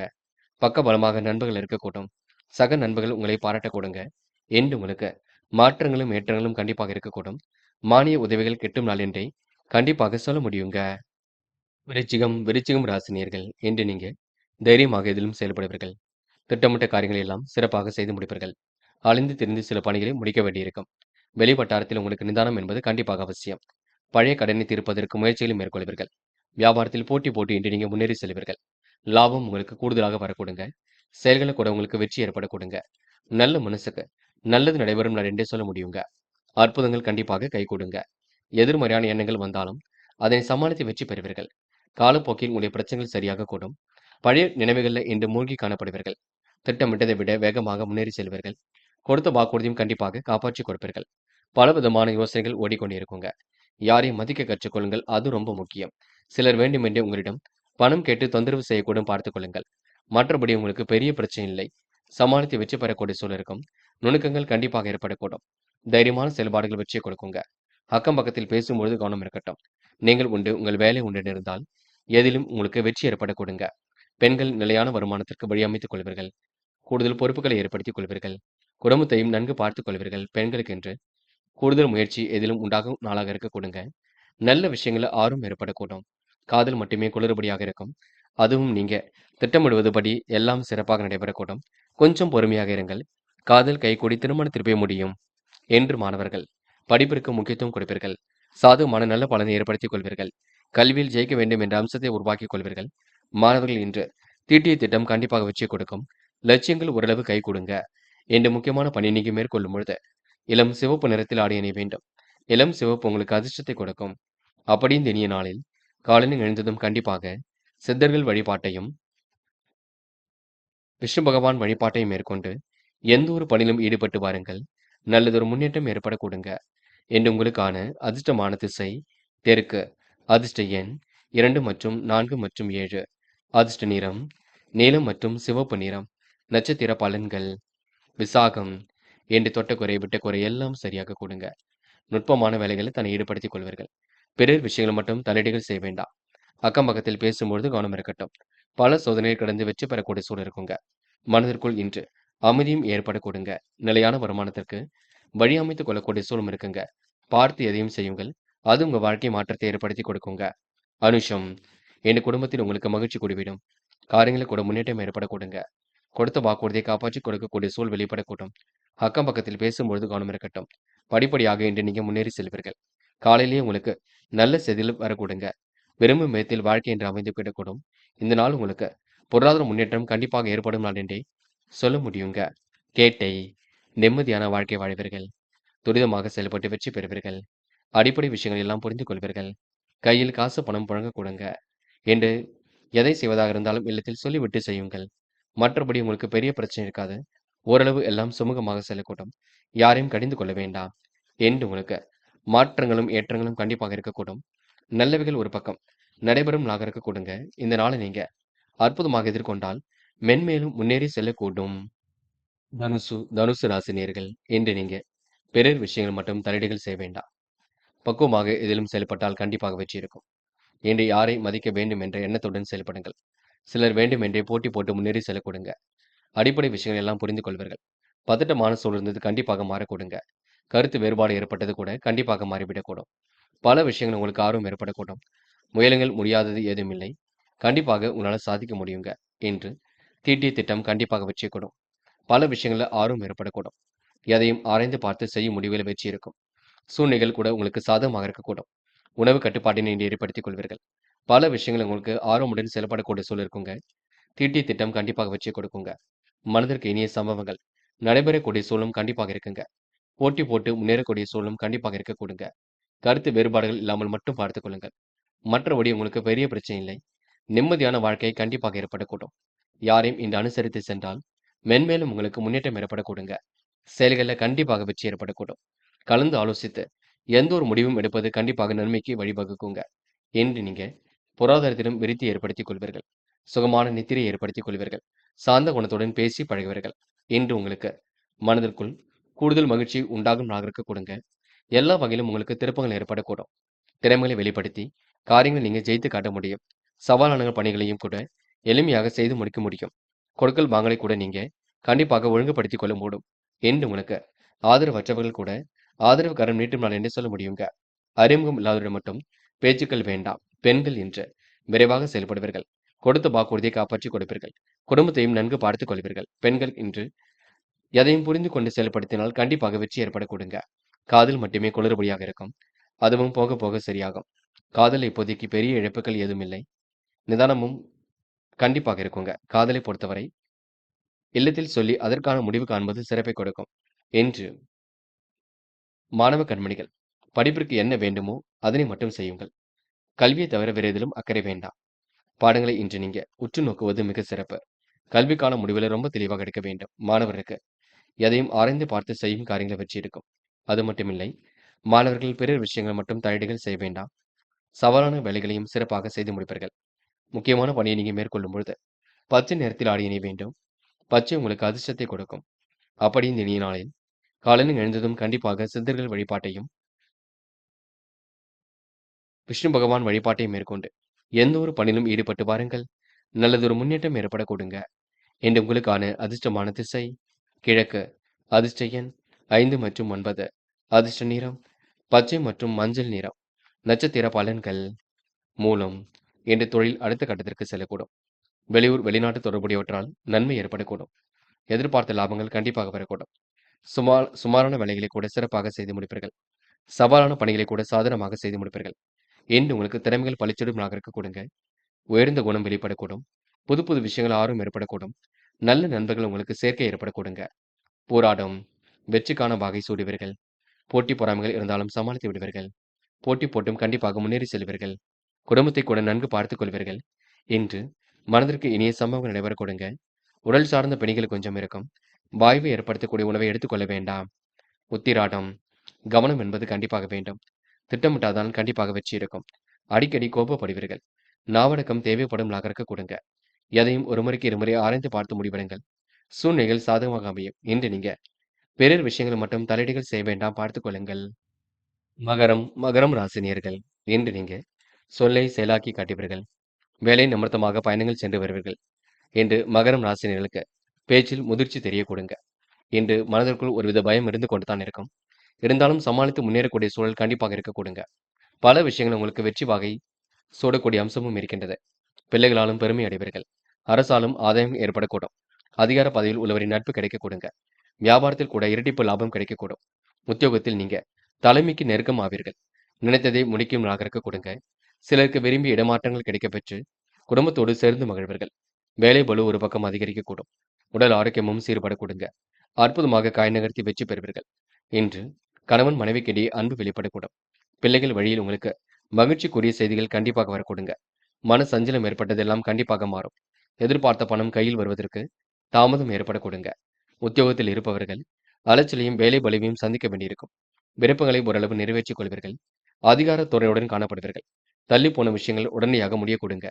பக்கபலமாக நண்பர்கள் இருக்கக்கூடும். சக நண்பர்கள் உங்களை பாராட்டக்கூடுங்க. என்று உங்களுக்கு மாற்றங்களும் ஏற்றங்களும் கண்டிப்பாக இருக்கக்கூடும். மானிய உதவிகள் கிட்டும் நாள் என்றே கண்டிப்பாக சொல்ல முடியுங்க. விருச்சிகம் ராசினியர்கள் என்று நீங்க தைரியமாக எதிலும் செயல்படுவீர்கள். திட்டமிட்ட காரியங்களை எல்லாம் சிறப்பாக செய்து முடிப்பீர்கள். அலைந்து திரிந்து சில பணிகளை முடிக்க வேண்டியிருக்கும். வெளி வட்டாரத்தில் உங்களுக்கு நிதானம் என்பது கண்டிப்பாக அவசியம். பழைய கடனை தீர்ப்பதற்கு முயற்சிகளை மேற்கொள்வீர்கள். வியாபாரத்தில் போட்டி போட்டு இன்று நீங்க முன்னேறி செல்வீர்கள். லாபம் உங்களுக்கு கூடுதலாக வரக்கூடுங்க. செயல்களை கூட உங்களுக்கு வெற்றி ஏற்படக்கூடுங்க. நல்ல மனசுக்கு நல்லது நடைபெறும் நாள் என்றே சொல்ல முடியுங்க. அற்புதங்கள் கண்டிப்பாக கைகூடுங்க. எதிர்மறையான எண்ணங்கள் வந்தாலும் அதனை சமாளித்து வெற்றி பெறுவீர்கள். காலப்போக்கில் உங்களுடைய பிரச்சனைகள் சரியாக கூடும். பழைய நினைவுகளில் இன்று மூழ்கி காணப்படுவீர்கள். திட்டமிட்டதை விட வேகமாக முன்னேறி செல்வீர்கள். கொடுத்த வாக்குறுதியும் கண்டிப்பாக காப்பாற்றி கொடுப்பீர்கள். பலவிதமான யோசனைகள் ஓடிக்கொண்டிருக்குங்க. யாரையும் மதிக்க கற்றுக்கொள்ளுங்கள். அது ரொம்ப முக்கியம். சிலர் வேண்டுமென்றே உங்களிடம் பணம் கேட்டு தொந்தரவு செய்யக்கூடும் பார்த்துக் கொள்ளுங்கள். மற்றபடி உங்களுக்கு பெரிய பிரச்சனை இல்லை. சமாளித்து வெற்றி பெறக்கூடிய சூழல் இருக்கும். நுணுக்கங்கள் கண்டிப்பாக ஏற்படக்கூடும். தைரியமான செயல்பாடுகள் வெற்றியை கொடுக்குங்க. அக்கம் பக்கத்தில் பேசும்பொழுது கவனம் இருக்கட்டும். நீங்கள் உண்டு, உங்கள் வேலை உண்டு இருந்தால் எதிலும் உங்களுக்கு வெற்றி ஏற்படக்கூடுங்க. பெண்கள் நிலையான வருமானத்திற்கு வழி அமைத்துக் கொள்வீர்கள். கூடுதல் பொறுப்புகளை ஏற்படுத்திக் கொள்வீர்கள். குடும்பத்தையும் நன்கு பார்த்துக் கொள்வீர்கள். பெண்களுக்கென்று கூடுதல் முயற்சி எதிலும் உண்டாகும் நாளாக இருக்கக்கூடுங்க. நல்ல விஷயங்கள ஆர்வம் ஏற்படக்கூடும். காதல் மட்டுமே குளறுபடியாக இருக்கும். அதுவும் நீங்க திட்டமிடுவது படி எல்லாம் சிறப்பாக நடைபெறக்கூடும். கொஞ்சம் பொறுமையாக இருங்கள். காதல் கைகூடி திருமணத்தில் போய் முடியும். என்று மாணவர்கள் படிப்பிற்கு முக்கியத்துவம் கொடுப்பீர்கள். சாதகமான நல்ல பலனை ஏற்படுத்திக் கொள்வீர்கள். கல்வியில் ஜெயிக்க வேண்டும் என்ற அம்சத்தை உருவாக்கிக் கொள்வீர்கள். மாணவர்கள் இன்று தீட்டிய திட்டம் கண்டிப்பாக வெற்றி கொடுக்கும். லட்சியங்கள் ஓரளவு கைகூடுங்க. என்று முக்கியமான பணி நீங்க மேற்கொள்ளும் பொழுது இளம் சிவப்பு நிறத்தில் ஆடை அணிய வேண்டும். இளம் சிவப்பு உங்களுக்கு அதிர்ஷ்டத்தை கொடுக்கும். அப்படி இந்த இனிய நாளில் காலையில் எழுந்ததும் கண்டிப்பாக சித்தர்கள் வழிபாட்டையும் விஷ்ணு பகவான் வழிபாட்டையும் மேற்கொண்டு எந்த ஒரு பணியிலும் ஈடுபட்டு வாருங்கள். நல்லதொரு முன்னேற்றம் ஏற்படக்கூடுங்க. என்று உங்களுக்கான அதிர்ஷ்டமான திசை தெற்கு. அதிர்ஷ்ட எண் 2 மற்றும் 4 மற்றும் 7. அதிர்ஷ்ட நிறம் நீலம் மற்றும் சிவப்பு நிறம். நட்சத்திர பலன்கள் விசாகம் என்று தொட்ட குறை விட்ட குறை எல்லாம் சரியாக கூடுங்க. நுட்பமான வேலைகளை தன்னை ஈடுபடுத்திக் கொள்வீர்கள். பிறர் விஷயங்கள் மட்டும் தலையீடுகள் செய்ய வேண்டாம். அக்கம் பக்கத்தில் பேசும்பொழுது கவனம் இருக்கட்டும். பல சோதனையை கடந்து வெற்றி பெறக்கூடிய சூழல் இருக்குங்க. மனதிற்குள் இன்று அமைதியும் ஏற்படக்கூடுங்க. நிலையான வருமானத்திற்கு வழி அமைத்துக் கொள்ளக்கூடிய சூழலும் இருக்குங்க. பார்த்து எதையும் செய்யுங்கள். அது உங்க வாழ்க்கை மாற்றத்தை ஏற்படுத்தி கொடுக்குங்க. அனுஷம் என் குடும்பத்தில் உங்களுக்கு மகிழ்ச்சி கூடிவிடும். காரியங்களில் கூட முன்னேற்றம் ஏற்படக்கூடுங்க. கொடுத்த வாக்குறுதியை காப்பாற்றி கொடுக்கக்கூடிய சூழ் வெளிப்படக்கூடும். அக்கம் பக்கத்தில் பேசும்பொழுது கவனம் இருக்கட்டும். படிப்படியாக இன்று நீங்க முன்னேறி செல்வீர்கள். காலையிலேயே உங்களுக்கு நல்ல செய்திகள் வரக்கூடுங்க. விரும்பும் விதத்தில் வாழ்க்கை என்று அமைந்து விடக்கூடும். இந்த நாள் உங்களுக்கு பொருளாதார முன்னேற்றம் கண்டிப்பாக ஏற்படும் நாள் என்றே சொல்ல முடியுங்க. கேட்டை நிம்மதியான வாழ்க்கை வாழ்வீர்கள். துரிதமாக செயல்பட்டு வெற்றி பெறுவீர்கள். அடிப்படை விஷயங்கள் எல்லாம் புரிந்து கொள்வீர்கள். கையில் காசு பணம் புழங்கக்கூடுங்க. என்று எதை செய்வதாக இருந்தாலும் இல்லத்தில் சொல்லிவிட்டு செய்யுங்கள். மற்றபடி உங்களுக்கு பெரிய பிரச்சனை இருக்காது. ஓரளவு எல்லாம் சுமூகமாக செல்லக்கூடும். யாரையும் கடிந்து கொள்ள வேண்டாம். என்று உங்களுக்கு மாற்றங்களும் ஏற்றங்களும் கண்டிப்பாக இருக்கக்கூடும். நல்லவைகள் ஒரு பக்கம் நடைபெறும் நாளாக இருக்கக்கூடுங்க. இந்த நாளை நீங்க அற்புதமாக எதிர்கொண்டால் மென்மேலும் முன்னேறி செல்லக்கூடும். தனுசு ராசி நேயர்கள் இன்று நீங்க பிறர் விஷயங்கள் மட்டும் தலையீடுகள் செய்ய வேண்டாம். பக்குவமாக எதிலும் செயல்பட்டால் கண்டிப்பாக வெற்றி இருக்கும். இன்று யாரை மதிக்க வேண்டும் என்ற எண்ணத்துடன் செயல்படுங்கள். சிலர் வேண்டுமென்றே போட்டி போட்டு முன்னேறி செல்லக்கூடுங்க. அடிப்படை விஷயங்கள் எல்லாம் புரிந்து கொள்வீர்கள். பதட்டமான சூழல் இருந்தது கண்டிப்பாக மாறக்கூடுங்க. கருத்து வேறுபாடு ஏற்பட்டது கூட கண்டிப்பாக மாறிவிடக்கூடும். பல விஷயங்கள் உங்களுக்கு ஆர்வம் ஏற்படக்கூடும். முயலுங்கள் முடியாதது ஏதும் இல்லை. கண்டிப்பாக உங்களால சாதிக்க முடியுங்க. என்று தீட்டிய திட்டம் கண்டிப்பாக வெற்றி கூடும். பல விஷயங்கள்ல ஆர்வம் ஏற்படக்கூடும். எதையும் ஆராய்ந்து பார்த்து செய்யும் முடிவில் வெற்றி இருக்கும். சூழ்நிலைகள் கூட உங்களுக்கு சாதகமாக இருக்கக்கூடும். உணவு கட்டுப்பாட்டினை இன்று ஏற்படுத்திக் கொள்வீர்கள். பல விஷயங்கள் உங்களுக்கு ஆர்வமுடன் செயல்படக்கூடிய சூழல் இருக்குங்க. தீட்டிய திட்டம் கண்டிப்பாக வெற்றி கொடுக்குங்க. மனதிற்கு இனிய சம்பவங்கள் நடைபெறக்கூடிய சூழலும் கண்டிப்பாக இருக்குங்க. போட்டி போட்டு முன்னேறக்கூடிய சூழலும் கண்டிப்பாக இருக்கக்கூடுங்க. கருத்து வேறுபாடுகள் இல்லாமல் மட்டும் பார்த்துக் கொள்ளுங்கள். மற்றபடி உங்களுக்கு பெரிய பிரச்சனை இல்லை. நிம்மதியான வாழ்க்கை கண்டிப்பாக ஏற்படக்கூடும். யாரையும் இன்று அனுசரித்து சென்றால் மென்மேலும் உங்களுக்கு முன்னேற்றம் ஏற்படக்கூடுங்க. செயல்கள்ல கண்டிப்பாக வெற்றி ஏற்படக்கூடும். கலந்து ஆலோசித்து எந்த ஒரு முடிவும் எடுப்பது கண்டிப்பாக நன்மைக்கு வழிவகுக்குங்க. இன்று நீங்க பொருளாதாரத்திலும் விருத்தி ஏற்படுத்திக் கொள்வீர்கள். சுகமான நித்திரையை ஏற்படுத்திக் கொள்வீர்கள். சாந்த குணத்துடன் பேசி பழகுவீர்கள். இன்று உங்களுக்கு மனதிற்குள் கூடுதல் மகிழ்ச்சி உண்டாகும் நாளாக கொடுங்க. எல்லா வகையிலும் உங்களுக்கு திருப்பங்கள் ஏற்படக்கூடும். திறமைகளை வெளிப்படுத்தி காரியங்களை நீங்க ஜெயித்து காட்ட முடியும். சவாலான பணிகளையும் கூட எளிமையாக செய்து முடிக்க முடியும். கொடுக்கல் வாங்கலை கூட நீங்க கண்டிப்பாக ஒழுங்குபடுத்திக் கொள்ள முடியும். என்று உங்களுக்கு ஆதரவற்றவர்கள் கூட ஆதரவு கரம் நீட்டும் நாள் என்று சொல்ல முடியுங்க. அறிமுகம் இல்லாதவரிடம் மட்டும் பேச்சுக்கள் வேண்டாம். பெண்கள் என்று விரைவாக செயல்படுவீர்கள். கொடுத்த வாக்குறுதியை காப்பாற்றிக் கொடுப்பீர்கள். குடும்பத்தையும் நன்கு பார்த்துக் கொள்வீர்கள். பெண்கள் இன்று எதையும் புரிந்து கொண்டு செயல்படுத்தினால் கண்டிப்பாக வெற்றி ஏற்பட கொடுங்க. காதல் மட்டுமே குளறுபடியாக இருக்கும். அதுவும் போக போக சரியாகும். காதல் இப்போதைக்கு பெரிய இழப்புகள் ஏதும் இல்லை. நிதானமும் கண்டிப்பாக இருக்குங்க. காதலை பொறுத்தவரை இல்லத்தில் சொல்லி அதற்கான முடிவு காண்பது சிறப்பை கொடுக்கும். என்று மாணவ கண்மணிகள் படிப்பிற்கு என்ன வேண்டுமோ அதனை மட்டும் செய்யுங்கள். கல்வியை தவிர வேறு எதிலும் அக்கறை வேண்டாம். பாடங்களை இன்று நீங்க உற்று நோக்குவது மிக சிறப்பு. கல்விக்கான முடிவுகளை ரொம்ப தெளிவாக எடுக்க வேண்டும். மாணவருக்கு எதையும் ஆராய்ந்து பார்த்து செய்யும் காரியங்களை வெற்றி இருக்கும். அது மட்டுமில்லை, மாணவர்கள் பிறர் விஷயங்கள் மட்டும் தலையீடுகள் செய்ய வேண்டாம். சவாலான வேலைகளையும் சிறப்பாக செய்து முடிப்பீர்கள். முக்கியமான பணியை நீங்க மேற்கொள்ளும் பொழுது பச்சை நிறத்தில் ஆடை அணிய வேண்டும். பச்சை உங்களுக்கு அதிர்ஷ்டத்தை கொடுக்கும். அப்படி இந்த இனிய நாளில் காலையில் எழுந்ததும் கண்டிப்பாக சித்தர்கள் வழிபாட்டையும் விஷ்ணு பகவான் வழிபாட்டையும் மேற்கொண்டு எந்த ஒரு பணியிலும் ஈடுபட்டு பாருங்கள். நல்லதொரு முன்னேற்றம் ஏற்பட கொடுங்க. இன்று உங்களுக்கான அதிர்ஷ்டமான திசை கிழக்கு. அதிர்ஷ்ட எண் 5 மற்றும் 9. அதிர்ஷ்ட நிறம் பச்சை மற்றும் மஞ்சள் நிறம். நட்சத்திர பலன்கள் மூலம் இன்று தொழில் அடுத்த கட்டத்திற்கு செல்லக்கூடும். வெளியூர் வெளிநாட்டு தொடர்புடையவற்றால் நன்மை ஏற்படக்கூடும். எதிர்பார்த்த லாபங்கள் கண்டிப்பாக வரக்கூடும். சுமாரான வேலைகளை கூட சிறப்பாக செய்து முடிப்பீர்கள். சவாலான பணிகளை கூட சாதனமாக செய்து முடிப்பீர்கள். இன்று உங்களுக்கு திறமைகள் பளிச்சிடும் நாகரிக கொடுங்க. உயர்ந்த குணம் வெளிப்படக்கூடும். புது புது விஷயங்கள் ஆர்வம் ஏற்படக்கூடும். நல்ல நண்பர்கள் உங்களுக்கு சேர்க்கை ஏற்படக்கூடுங்க. போராடும் வெற்றிக்கான வகை சூடுவீர்கள். போட்டி பொறாமைகள் இருந்தாலும் சமாளித்து விடுவீர்கள். போட்டி போட்டும் கண்டிப்பாக முன்னேறி செல்வீர்கள். குடும்பத்தை கூட நன்கு பார்த்துக் கொள்வீர்கள். இன்று மனதிற்கு இனிய சம்பவங்கள் நடைபெற கொடுங்க. உடல் சார்ந்த பிணிகள் கொஞ்சம் இருக்கும். வாய்வை ஏற்படுத்தக்கூடிய உணவை எடுத்துக்கொள்ள வேண்டாம். உத்திராடம் கவனம் என்பது கண்டிப்பாக வேண்டும். திட்டமிட்டாதான் கண்டிப்பாக வெற்றி இருக்கும். அடிக்கடி கோபப்படுவீர்கள். நாவடக்கம் தேவைப்படும் நகர்க்க கொடுங்க. எதையும் ஒரு முறைக்கு இருமுறை ஆராய்ந்து பார்த்து முடிவெடுங்கள். சூழ்நிலைகள் சாதகமாக அமையும். இன்று நீங்க பிறர் விஷயங்கள் மட்டும் தலையீடுகள் செய்ய வேண்டாம், பார்த்துக் கொள்ளுங்கள். மகரம் ராசினியர்கள் இன்று நீங்க சொல்லை செயலாக்கி காட்டுவீர்கள். வேலை நிமித்தமாக பயணங்கள் சென்று வருவீர்கள். இன்று மகரம் ராசினியர்களுக்கு பேச்சில் முதிர்ச்சி தெரிய கொடுங்க. இன்று மனதிற்குள் ஒருவித பயம் இருந்து கொண்டுதான் இருக்கும். இருந்தாலும் சமாளித்து முன்னேறக்கூடிய சூழல் கண்டிப்பாக இருக்க கொடுங்க. பல விஷயங்கள் உங்களுக்கு வெற்றி வாகை சூடக்கூடிய அம்சமும் இருக்கின்றது. பிள்ளைகளாலும் பெருமை அடைவீர்கள். அரசாலும் ஆதாயம் ஏற்படக்கூடும். அதிகார பதவியில் உள்ளவரின் நட்பு கிடைக்க கொடுங்க. வியாபாரத்தில் கூட இரட்டிப்பு லாபம் கிடைக்கக்கூடும். உத்தியோகத்தில் நீங்க தலைமைக்கு நெருக்கம் ஆவீர்கள். நினைத்ததை முடிக்கும் நாளாக கொடுங்க. சிலருக்கு விரும்பிய இடமாற்றங்கள் கிடைக்கப் பெற்று குடும்பத்தோடு சேர்ந்து மகிழ்வீர்கள். வேலை பளு ஒரு பக்கம் அதிகரிக்கக்கூடும். உடல் ஆரோக்கியமும் சீர்பட கொடுங்க. அற்புதமாக காய் நகர்த்தி வெற்றி பெறுவீர்கள். இன்று கணவன் மனைவிக்கிடையே அன்பு வெளிப்படக்கூடும். பிள்ளைகள் வழியில் உங்களுக்கு மகிழ்ச்சிக்குரிய செய்திகள் கண்டிப்பாக வரக்கூடுங்க. மன சஞ்சலம் ஏற்பட்டதெல்லாம் கண்டிப்பாக மாறும். எதிர்பார்த்த பணம் கையில் வருவதற்கு தாமதம் ஏற்பட கொடுங்க. உத்தியோகத்தில் இருப்பவர்கள் அலைச்சலையும் வேலை பலுவையும் சந்திக்க வேண்டியிருக்கும். விருப்பங்களை ஓரளவு நிறைவேற்றிக் கொள்வீர்கள். அதிகார துறையுடன் காணப்படுவீர்கள். தள்ளி போன விஷயங்கள் உடனடியாக முடிய கொடுங்க.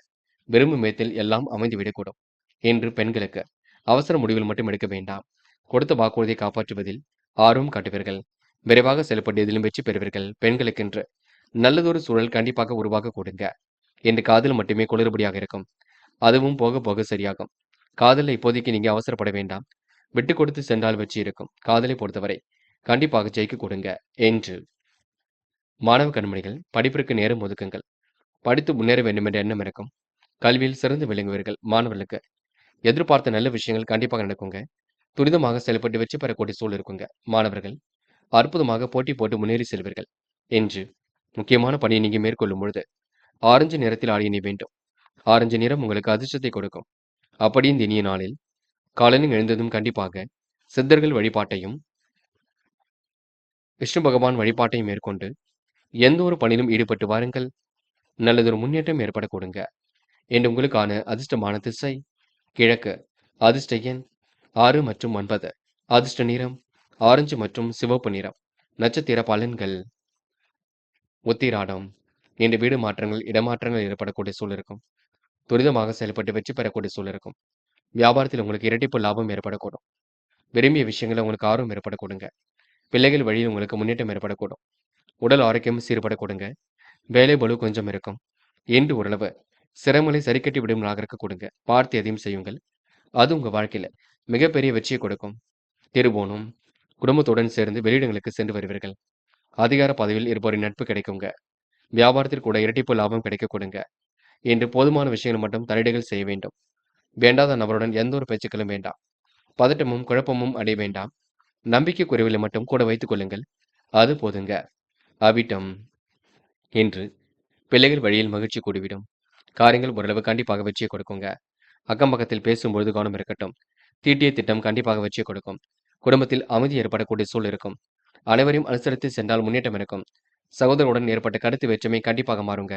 விரும்பும் விதத்தில் எல்லாம் அமைந்துவிடக்கூடும். இன்று பெண்களுக்கு அவசர முடிவில் மட்டும் எடுக்க வேண்டாம். கொடுத்த வாக்குறுதியை காப்பாற்றுவதில் ஆர்வம் காட்டுவீர்கள். விரைவாக செயல்பட்டதிலும் வெற்றி பெறுவீர்கள். பெண்களுக்கென்று நல்லதொரு சூழல் கண்டிப்பாக உருவாக கொடுங்க. இன்று காதல் மட்டுமே குளறுபடியாக இருக்கும். அதுவும் போக போக சரியாகும். காதலில் இப்போதைக்கு நீங்க அவசரப்பட வேண்டாம். விட்டு கொடுத்து சென்றால் வெற்றி இருக்கும். காதலை பொறுத்தவரை கண்டிப்பாக ஜெயிக்க கொடுங்க. என்று மாணவ கண்மணிகள் படிப்பிற்கு நேரம் ஒதுக்குங்கள். படித்து முன்னேற வேண்டும் என்ற எண்ணம் இருக்கும். கல்வியில் சிறந்து விளங்குவீர்கள். மாணவர்களுக்கு எதிர்பார்த்த நல்ல விஷயங்கள் கண்டிப்பாக நடக்குங்க. துரிதமாக செயல்பட்டு வெற்றி பெறக்கூடிய சூழல் இருக்குங்க. மாணவர்கள் அற்புதமாக போட்டி போட்டு முன்னேறி செல்வீர்கள். என்று முக்கியமான பணியை நீங்க மேற்கொள்ளும் பொழுது ஆரஞ்சு நிறத்தில் ஆடை அணிய வேண்டும். ஆரஞ்சு நிறம் உங்களுக்கு அதிர்ஷ்டத்தை கொடுக்கும். அப்படி இந்த இனிய நாளில் காலையில் எழுந்ததும் கண்டிப்பாக சித்தர்கள் வழிபாட்டையும் விஷ்ணு பகவான் வழிபாட்டையும் மேற்கொண்டு எந்த ஒரு பணியிலும் ஈடுபட்டு வாருங்கள். நல்லதொரு முன்னேற்றம் ஏற்பட கொடுங்க. என்று உங்களுக்கான அதிர்ஷ்டமான திசை கிழக்கு. அதிர்ஷ்ட எண் 6 மற்றும் 9. அதிர்ஷ்ட நிறம் ஆரஞ்சு மற்றும் சிவப்பு நிறம். நட்சத்திர பலன்கள். உத்திராடம். இன்று வீடு மாற்றங்கள், இடமாற்றங்கள் ஏற்படக்கூடிய சூழல் இருக்கும். துரிதமாக செயல்பட்டு வெற்றி பெறக்கூடிய சூழல் இருக்கும். வியாபாரத்தில் உங்களுக்கு இரட்டிப்பு லாபம் ஏற்படக்கூடும். விரும்பிய விஷயங்கள்ல உங்களுக்கு ஆர்வம் ஏற்படக்கூடுங்க. பிள்ளைகள் வழியில் உங்களுக்கு முன்னேற்றம் ஏற்படக்கூடும். உடல் ஆரோக்கியம் சீர்படக்கூடுங்க. வேலை பளு கொஞ்சம் இருக்கும். இன்று ஓரளவு சிரமங்களை சரிக்கட்டி விடும் நாளாக இருக்கக்கூடுங்க. பார்த்து எதையும் செய்யுங்கள். அது உங்க வாழ்க்கையில மிகப்பெரிய வெற்றியை கொடுக்கும். திருவோணம். குடும்பத்துடன் சேர்ந்து வெளியிடங்களுக்கு சென்று வருவீர்கள். அதிகார பதவியில் இருப்பவரின் நட்பு கிடைக்குங்க. வியாபாரத்தில் கூட இரட்டிப்பு லாபம் கிடைக்க கொடுங்க. இன்று போதுமான விஷயங்கள் மட்டும் தலையீடுகள் செய்ய வேண்டும். வேண்டாத நபருடன் எந்த ஒரு பேச்சுக்களும் வேண்டாம். பதட்டமும் குழப்பமும் அடைய வேண்டாம். நம்பிக்கை குறைவுகளை மட்டும் கூட வைத்துக் கொள்ளுங்கள். அது போதுங்க. அவிட்டம். இன்று பிள்ளைகள் வழியில் மகிழ்ச்சி கூடிவிடும். காரியங்கள் ஓரளவு கண்டிப்பாக வெற்றியை கொடுக்குங்க. அக்கம் பக்கத்தில் பேசும்பொழுது கவனம் இருக்கட்டும். தீட்டிய திட்டம் கண்டிப்பாக வெற்றியை கொடுக்கும். குடும்பத்தில் அமைதி ஏற்படக்கூடிய சூழல் இருக்கும். அனைவரையும் அனுசரித்து சென்றால் முன்னேற்றம் இருக்கும். சகோதரருடன் ஏற்பட்ட கருத்து வேற்றுமை கண்டிப்பாக மாறுங்க.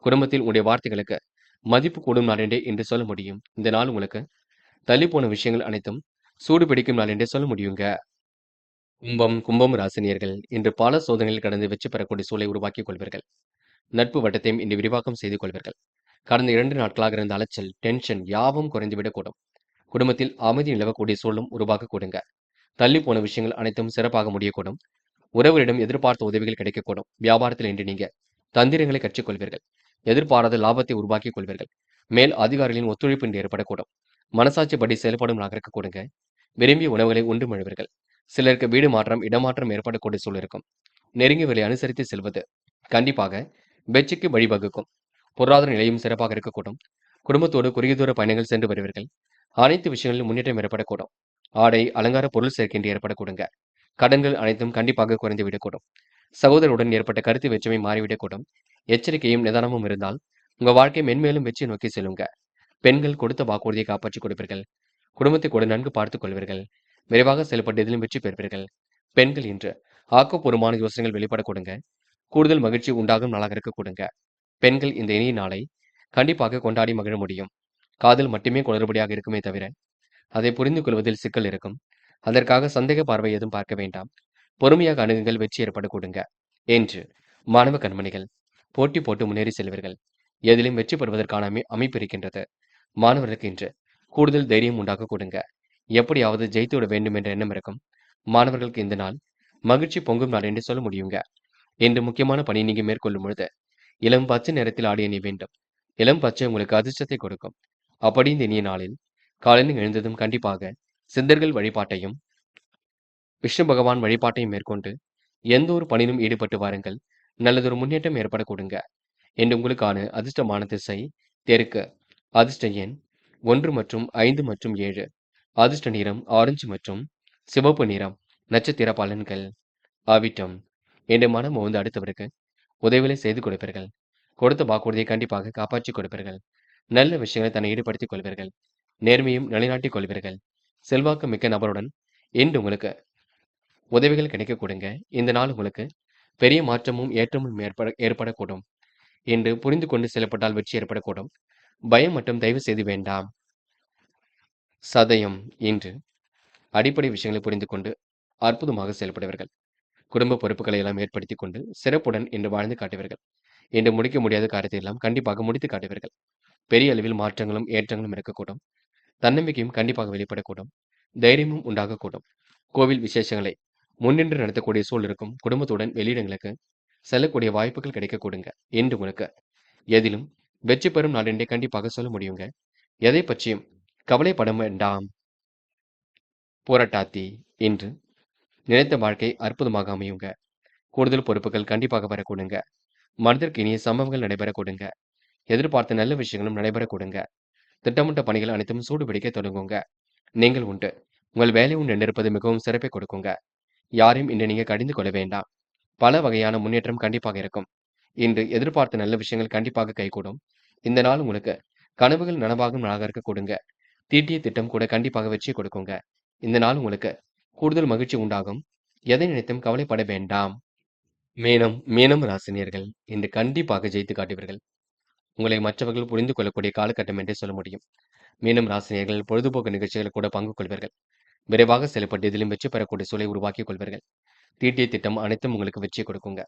குடும்பத்தில் உங்களுடைய வார்த்தைகளுக்கு மதிப்பு கூடும் நாள் என்றே இன்று சொல்ல முடியும். இந்த நாள் உங்களுக்கு தள்ளிப்போன விஷயங்கள் அனைத்தும் சூடு பிடிக்கும் நாள் என்றே சொல்ல முடியுங்க. கும்பம் ராசினியர்கள் இன்று பல சோதனைகள் கடந்து வெற்றி பெறக்கூடிய சூழலை உருவாக்கிக் கொள்வீர்கள். நட்பு வட்டத்தையும் இன்று விரிவாக்கம் செய்து கொள்வீர்கள். கடந்த 2 நாட்களாக இருந்த அலைச்சல், டென்ஷன் யாவும் குறைந்துவிடக்கூடும். குடும்பத்தில் அமைதி நிலவக்கூடிய சூழலும் உருவாக்க கொடுங்க. தள்ளி போன விஷயங்கள் அனைத்தும் சிறப்பாக முடியக்கூடும். உறவுகளிடம் எதிர்பார்த்த உதவிகள் கிடைக்கக்கூடும். வியாபாரத்தில் இன்று நீங்க தந்திரங்களை கற்றுக்கொள்வீர்கள். எதிர்பாராத லாபத்தை உருவாக்கிக் கொள்வீர்கள். மேல் அதிகாரிகளின் ஒத்துழைப்பு இன்று ஏற்படக்கூடும். மனசாட்சிப்படி செயல்படும் நகர்க்க கொடுங்க. விரும்பிய உணவுகளை உண்டு மழுவீர்கள். சிலருக்கு வீடு மாற்றம், இடமாற்றம் ஏற்படக்கூடிய சூழல் இருக்கும். நெருங்கியவர்களை அனுசரித்து செல்வது கண்டிப்பாக வெற்றிக்கு வழிவகுக்கும். பொருளாதார நிலையும் சிறப்பாக இருக்கக்கூடும். குடும்பத்தோடு குறுகிய தூர பயணங்கள் சென்று வருவீர்கள். அனைத்து விஷயங்களிலும் முன்னேற்றம் ஏற்படக்கூடும். ஆடை, அலங்கார பொருள் சேர்க்கை இன்று ஏற்படக்கூடுங்க. கடன்கள் அனைத்தும் கண்டிப்பாக குறைந்துவிடக்கூடும். சகோதரருடன் ஏற்பட்ட கருத்து வேற்றுமை மாறிவிடக்கூடும். எச்சரிக்கையும் நிதானமும் இருந்தால் உங்க வாழ்க்கை மென்மேலும் வெற்றி நோக்கி செல்லுங்க. பெண்கள் கொடுத்த வாக்குறுதியை காப்பாற்றிக் கொடுப்பீர்கள். குடும்பத்தை கூட நன்கு பார்த்துக் கொள்வீர்கள். விரைவாக செயல்பட்டு இதிலும் வெற்றி பெறுவீர்கள். பெண்கள் இன்று ஆக்கப்பூர்வமான யோசனைகள் வெளிப்பட கொடுங்க. கூடுதல் மகிழ்ச்சி உண்டாகும் நாளாக இருக்க கொடுங்க. பெண்கள் இந்த இனிய நாளை கண்டிப்பாக கொண்டாடி மகிழ முடியும். காதல் மட்டுமே குளறுபடியாக இருக்குமே தவிர அதை புரிந்து கொள்வதில் சிக்கல் இருக்கும். அதற்காக சந்தேக பார்வை எதுவும் பார்க்க வேண்டாம். பொறுமையாக அணுகுங்கள், வெற்றி ஏற்பட கொடுங்க. என்று மாணவ கண்மணிகள் போட்டி போட்டு முன்னேறி செல்வீர்கள். எதிலும் வெற்றி பெறுவதற்கான அமைப்பு இருக்கின்றது. மாணவர்களுக்கு இன்று கூடுதல் தைரியம் உண்டாக்க கொடுங்க. எப்படியாவது ஜெயித்துவிட வேண்டும் என்ற எண்ணம் இருக்கும். மாணவர்களுக்கு இந்த நாள் மகிழ்ச்சி பொங்கும் நாள் என்று சொல்ல முடியுங்க. இன்று முக்கியமான பணி நீங்க மேற்கொள்ளும் பொழுது இளம் பச்சை நிறத்தில் ஆடிய நீ வேண்டும். இளம் பச்சை உங்களுக்கு அதிர்ஷ்டத்தை கொடுக்கும். அப்படி இந்த இனிய நாளில் காலையில் எழுந்ததும் கண்டிப்பாக சித்தர்கள் வழிபாட்டையும் விஷ்ணு பகவான் வழிபாட்டையும் மேற்கொண்டு எந்த ஒரு பணியிலும் ஈடுபட்டு வாருங்கள். நல்லதொரு முன்னேற்றம் ஏற்பட கொடுங்க. என்று உங்களுக்கான அதிர்ஷ்டமான திசை தெற்கு. அதிர்ஷ்ட எண் 1 மற்றும் 5 மற்றும் 7. அதிர்ஷ்ட நிறம் ஆரஞ்சு மற்றும் சிவப்பு நிறம். நட்சத்திர பலன்கள். அவிட்டம். என்று மனம் வந்து அடுத்தவருக்கு உதவிகளை செய்து கொடுப்பீர்கள். கொடுத்த வாக்குறுதியை கண்டிப்பாக காப்பாற்றிக் கொடுப்பீர்கள். நல்ல விஷயங்களை தன்னை ஈடுபடுத்திக் கொள்வீர்கள். நேர்மையும் நிலைநாட்டிக் கொள்வீர்கள். செல்வாக்கு மிக்க நபருடன் இன்று உங்களுக்கு உதவிகள் கிடைக்க கொடுங்க. இந்த நாள் உங்களுக்கு பெரிய மாற்றமும் ஏற்றமும் ஏற்படக்கூடும். என்று புரிந்து கொண்டு செயல்பட்டால் வெற்றி ஏற்படக்கூடும். பயம் மட்டும் தயவு செய்து வேண்டாம். சதயம். இன்று அடிப்படை விஷயங்களை புரிந்து கொண்டு அற்புதமாக செயல்படுவீர்கள். குடும்ப பொறுப்புகளை எல்லாம் ஏற்படுத்திக் கொண்டு சிறப்புடன் இன்று வாழ்ந்து காட்டுவீர்கள். இன்று முடிக்க முடியாத காரியத்தை எல்லாம் கண்டிப்பாக முடித்து காட்டுவீர்கள். பெரிய அளவில் மாற்றங்களும் ஏற்றங்களும் இருக்கக்கூடும். தன்னம்பிக்கையும் கண்டிப்பாக வெளிப்படக்கூடும். தைரியமும் உண்டாகக்கூடும். கோவில் விசேஷங்களை முன்னின்று நடத்தக்கூடிய சூழல் இருக்கும். குடும்பத்துடன் வெளியிடங்களுக்கு செல்லக்கூடிய வாய்ப்புகள் கிடைக்க கொடுங்க. என்று உங்களுக்கு எதிலும் வெற்றி பெறும் நாள் என்றே கண்டிப்பாக சொல்ல முடியுங்க. எதை பற்றியும் கவலைப்பட வேண்டாம். போராட்டாத்தி. இன்று நினைத்த வாழ்க்கை அற்புதமாக அமையுங்க. கூடுதல் பொறுப்புகள் கண்டிப்பாக வரக்கூடுங்க. மனதிற்கு இனிய சம்பவங்கள் நடைபெற கொடுங்க. எதிர்பார்த்த நல்ல விஷயங்களும் நடைபெற கொடுங்க. திட்டமிட்ட பணிகள் அனைத்தும் சூடு பிடிக்க தொடங்குங்க. நீங்கள் உண்டு. உங்கள் வேலை உண்டு இருப்பது மிகவும் சிறப்பை கொடுக்குங்க. யாரையும் இன்று நீங்க கடிந்து கொள்ள வேண்டாம். பல வகையான முன்னேற்றம் கண்டிப்பாக இருக்கும். இன்று எதிர்பார்த்த நல்ல விஷயங்கள் கண்டிப்பாக கைகூடும். இந்த நாள் உங்களுக்கு கனவுகள் நனவாகும் நாளாக இருக்க கொடுங்க. தீட்டிய திட்டம் கூட கண்டிப்பாக வெற்றி கொடுக்குங்க. இந்த நாள் உங்களுக்கு கூடுதல் மகிழ்ச்சி உண்டாகும். எதை நினைத்தும் கவலைப்பட வேண்டாம். மீனம் ராசினியர்கள் இன்று கண்டிப்பாக ஜெயித்து காட்டுவீர்கள். உங்களை மற்றவர்கள் புரிந்து கொள்ளக்கூடிய காலகட்டம் என்றே சொல்ல முடியும். மீனம் ராசினியர்கள் பொழுதுபோக்கு நிகழ்ச்சிகளில் கூட பங்கு கொள்வீர்கள். விரைவாக செயல்பட்டு எதிலும் வெற்றி பெறக்கூடிய சூழலை உருவாக்கிக் கொள்வீர்கள். தீட்டிய திட்டம் அனைத்தும் உங்களுக்கு வெற்றியை கொடுக்குங்க.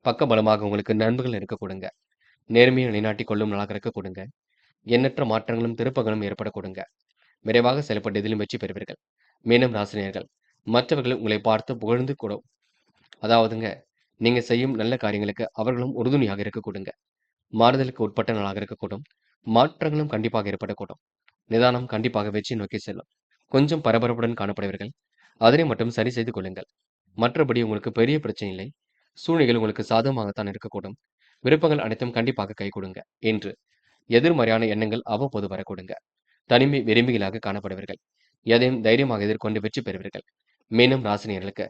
பக்கபலமாக உங்களுக்கு நண்பர்கள் இருக்க கொடுங்க. நேர்மையை நிலைநாட்டிக் கொள்ளும் நாளாக இருக்க கொடுங்க. எண்ணற்ற மாற்றங்களும் திருப்பங்களும் ஏற்பட கொடுங்க. விரைவாக செயல்பட்டு எதிலும் வெற்றி பெறுவீர்கள். மீனம் ராசினியர்கள் மற்றவர்கள் உங்களை பார்த்து புகழ்ந்து கூட அதாவதுங்க நீங்க செய்யும் நல்ல காரியங்களுக்கு அவர்களும் உறுதுணையாக இருக்க கொடுங்க. மாறுதலுக்கு உட்பட்ட நாளாக இருக்கக்கூடும். மாற்றங்களும் கண்டிப்பாக ஏற்படக்கூடும். நிதானம் கண்டிப்பாக வெற்றி நோக்கி செல்லும். கொஞ்சம் பரபரப்புடன் காணப்படுவீர்கள். அதனை மட்டும் சரி செய்து கொள்ளுங்கள். மற்றபடி உங்களுக்கு பெரிய பிரச்சனை இல்லை. சூழ்நிலைகள் உங்களுக்கு சாதகமாகத்தான் இருக்கக்கூடும். விருப்பங்கள் அனைத்தும் கண்டிப்பாக கை கொடுங்க என்று எதிர்மறையான எண்ணங்கள் அவ்வப்போது வரக்கூடுங்க. தனிமை விரும்பிகளாக காணப்படுவீர்கள். எதையும் தைரியமாக எதிர்கொண்டு வெற்றி பெறுவீர்கள். மீனம் ராசினியர்களுக்கு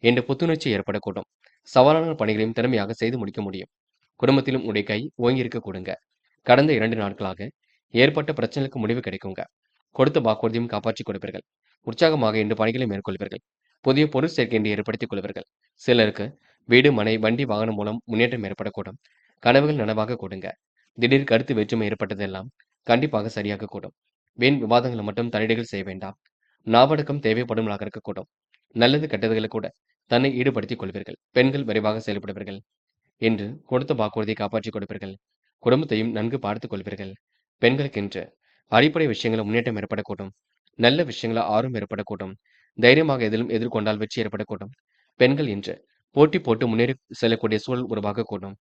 இன்று புத்துணர்ச்சி ஏற்படக்கூடும். சவாலான பணிகளையும் திறமையாக செய்து முடிக்க முடியும். குடும்பத்திலும் உடைய கை ஓங்கியிருக்க கொடுங்க. கடந்த 2 நாட்களாக ஏற்பட்ட பிரச்சனைகளுக்கு முடிவு கிடைக்குங்க. கொடுத்த வாக்குறுதியும் காப்பாற்றிக் கொடுப்பீர்கள். உற்சாகமாக இன்று பணிகளை மேற்கொள்வீர்கள். புதிய பொருள் சேர்க்கை இன்று ஏற்படுத்திக் கொள்வீர்கள். சிலருக்கு வீடு, மனை, வண்டி, வாகனம் மூலம் முன்னேற்றம் ஏற்படக்கூடும். கனவுகள் நனவாக கொடுங்க. திடீர் கருத்து வேற்றுமை ஏற்பட்டதெல்லாம் கண்டிப்பாக சரியாக கூடும். வீண் விவாதங்களை மட்டும் தலையீடுகள் செய்ய வேண்டாம். நாவடக்கம் தேவைப்படும் இருக்கக்கூடும். நல்லது கெட்டதுகளை கூட தன்னை ஈடுபடுத்திக் கொள்வீர்கள். பெண்கள் விரைவாக செயல்படுவீர்கள் என்று கொடுத்த வாக்குறுதியை காப்பாற்றிக் கொடுப்பீர்கள். குடும்பத்தையும் நன்கு பார்த்துக் கொள்வீர்கள். பெண்களுக்கென்று அடிப்படை விஷயங்களில் முன்னேற்றம் ஏற்படக்கூடும். நல்ல விஷயங்கள ஆர்வம் ஏற்படக்கூடும். தைரியமாக எதிலும் எதிர்கொண்டால் வெற்றி ஏற்படக்கூடும். பெண்கள் இன்று போட்டி போட்டு முன்னேறி செல்லக்கூடிய சூழல் உருவாகக்கூடும்.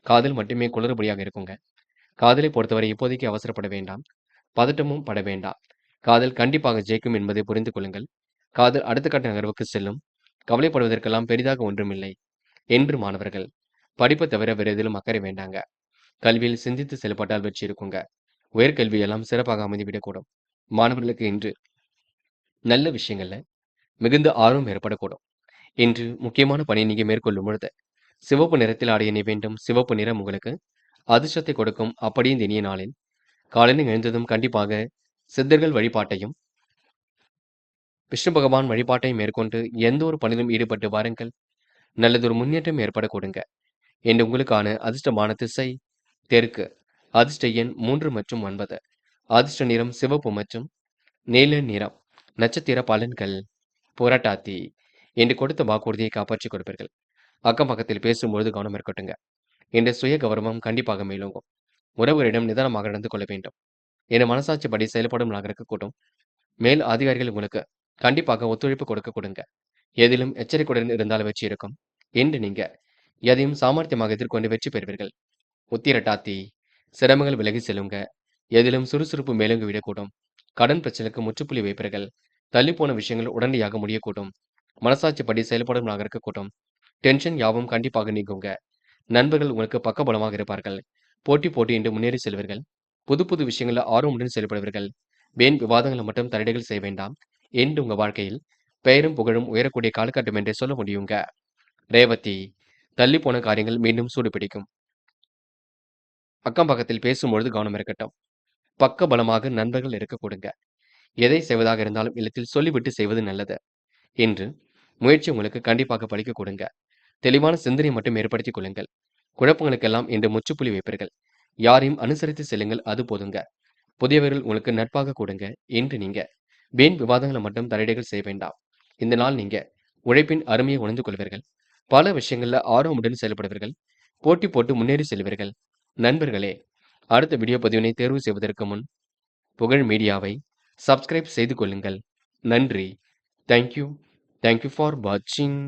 காதல் மட்டுமே குளறுபடியாக இருக்குங்க. காதலை பொறுத்தவரை இப்போதைக்கு அவசரப்பட வேண்டாம். பதட்டமும் பட வேண்டாம். காதல் கண்டிப்பாக ஜெயிக்கும் என்பதை புரிந்து கொள்ளுங்கள். காதல் அடுத்த கட்ட நகர்வுக்கு செல்லும். கவலைப்படுவதற்கெல்லாம் பெரிதாக ஒன்றுமில்லை என்று மாணவர்கள் படிப்பை தவிர வேறு எதிலும் அக்கறை வேண்டாங்க. கல்வியில் சிந்தித்து செயல்பட்டால் வெற்றி இருக்குங்க. உயர்கல்வி எல்லாம் சிறப்பாக அமைந்துவிடக்கூடும். மாணவர்களுக்கு இன்று நல்ல விஷயங்கள்ல மிகுந்த ஆர்வம் ஏற்படக்கூடும். இன்று முக்கியமான பணியை நீங்க மேற்கொள்ளும் பொழுது சிவப்பு நிறத்தில் ஆடைய நீ வேண்டும். சிவப்பு நிறம் உங்களுக்கு அதிர்ஷ்டத்தை கொடுக்கும். அப்படியே இந்த இனிய நாளில் காலையில் எழுந்ததும் கண்டிப்பாக சித்தர்கள் வழிபாட்டையும் விஷ்ணு பகவான் வழிபாட்டையும் மேற்கொண்டு எந்த ஒரு பணியிலும் ஈடுபட்டு வாருங்கள். நல்லதொரு முன்னேற்றம் ஏற்பட கொடுங்க. இன்று உங்களுக்கான அதிர்ஷ்டமான திசை தெற்கு. அதிர்ஷ்ட எண் 3 மற்றும் 9. அதிர்ஷ்ட நிறம் சிவப்பு மற்றும் நீல நிறம். நட்சத்திர பலன்கள் புரட்டாதி. என்று கொடுத்த வாக்குறுதியை காப்பாற்றிக் கொடுப்பீர்கள். அக்கம் பக்கத்தில் பேசும்பொழுது கவனம் இருக்கட்டுங்க. இன்று சுய கௌரவம் கண்டிப்பாக மேலோங்கும். உறவுகளிடம் நிதானமாக நடந்து கொள்ள வேண்டும். என மனசாட்சிப்படி செயல்படும் இருக்கக்கூடும். மேல் அதிகாரிகள் உங்களுக்கு கண்டிப்பாக ஒத்துழைப்பு கொடுக்க கொடுங்க. எதிலும் எச்சரிக்கையுடன் இருந்தால் வெற்றி இருக்கும். என்று நீங்க எதையும் சாமர்த்தியமாக எதிர்கொண்டு வெற்றி பெறுவீர்கள். உத்திரட்டாத்தி சிரமங்கள் விலகி செல்லுங்க. எதிலும் சுறுசுறுப்பு மேலோங்கி விடக்கூடும். கடன் பிரச்சனைக்கு முற்றுப்புள்ளி வைப்பீர்கள். தள்ளிப்போன விஷயங்கள் உடனடியாக முடியக்கூடும். மனசாட்சிப்படி செயல்படும் இருக்கக்கூடும். டென்ஷன் யாவும் கண்டிப்பாக நீங்குங்க. நண்பர்கள் உங்களுக்கு பக்கபலமாக இருப்பார்கள். போட்டி போட்டி என்று முன்னேறி செல்வீர்கள். புது புது விஷயங்களில் ஆர்வமுடன் செயல்படுவீர்கள். வீண் விவாதங்களை மட்டும் தலையீடுகள் செய்ய வேண்டாம் என்று உங்க வாழ்க்கையில் பெயரும் புகழும் உயரக்கூடிய காலகட்டம் என்றே சொல்ல முடியுங்க. ரேவதி தள்ளிப்போன காரியங்கள் மீண்டும் சூடு பிடிக்கும். அக்கம் பக்கத்தில் பேசும்பொழுது கவனம் இருக்கட்டும். பக்க பலமாக நண்பர்கள் இருக்க கொடுங்க. எதை செய்வதாக இருந்தாலும் இல்லத்தில் சொல்லிவிட்டு செய்வது நல்லது என்று முயற்சி உங்களுக்கு கண்டிப்பாக பலிக்க கொடுங்க. தெளிவான சிந்தனை மட்டும் ஏற்படுத்திக் கொள்ளுங்கள். குழப்பங்களுக்கெல்லாம் இன்று முற்றுப்புள்ளி வைப்பீர்கள். யாரையும் அனுசரித்து செல்லுங்கள், அது போதுங்க. புதியவர்கள் உங்களுக்கு நட்பாக கொடுங்க என்று நீங்க வீண் விவாதங்களை மட்டும் தலையீடுகள் செய்ய வேண்டாம். இந்த நாள் நீங்க உழைப்பின் அருமையை உணர்ந்து கொள்வீர்கள். பல விஷயங்கள்ல ஆர்வமுடன் செயல்படுவீர்கள். போட்டி போட்டு முன்னேறி செல்வீர்கள். நண்பர்களே, அடுத்த வீடியோ பதிவினை தேர்வு செய்வதற்கு முன் புகழ் மீடியாவை சப்ஸ்கிரைப் செய்து கொள்ளுங்கள். நன்றி. தேங்க்யூ. தேங்க்யூ ஃபார் வாட்சிங்.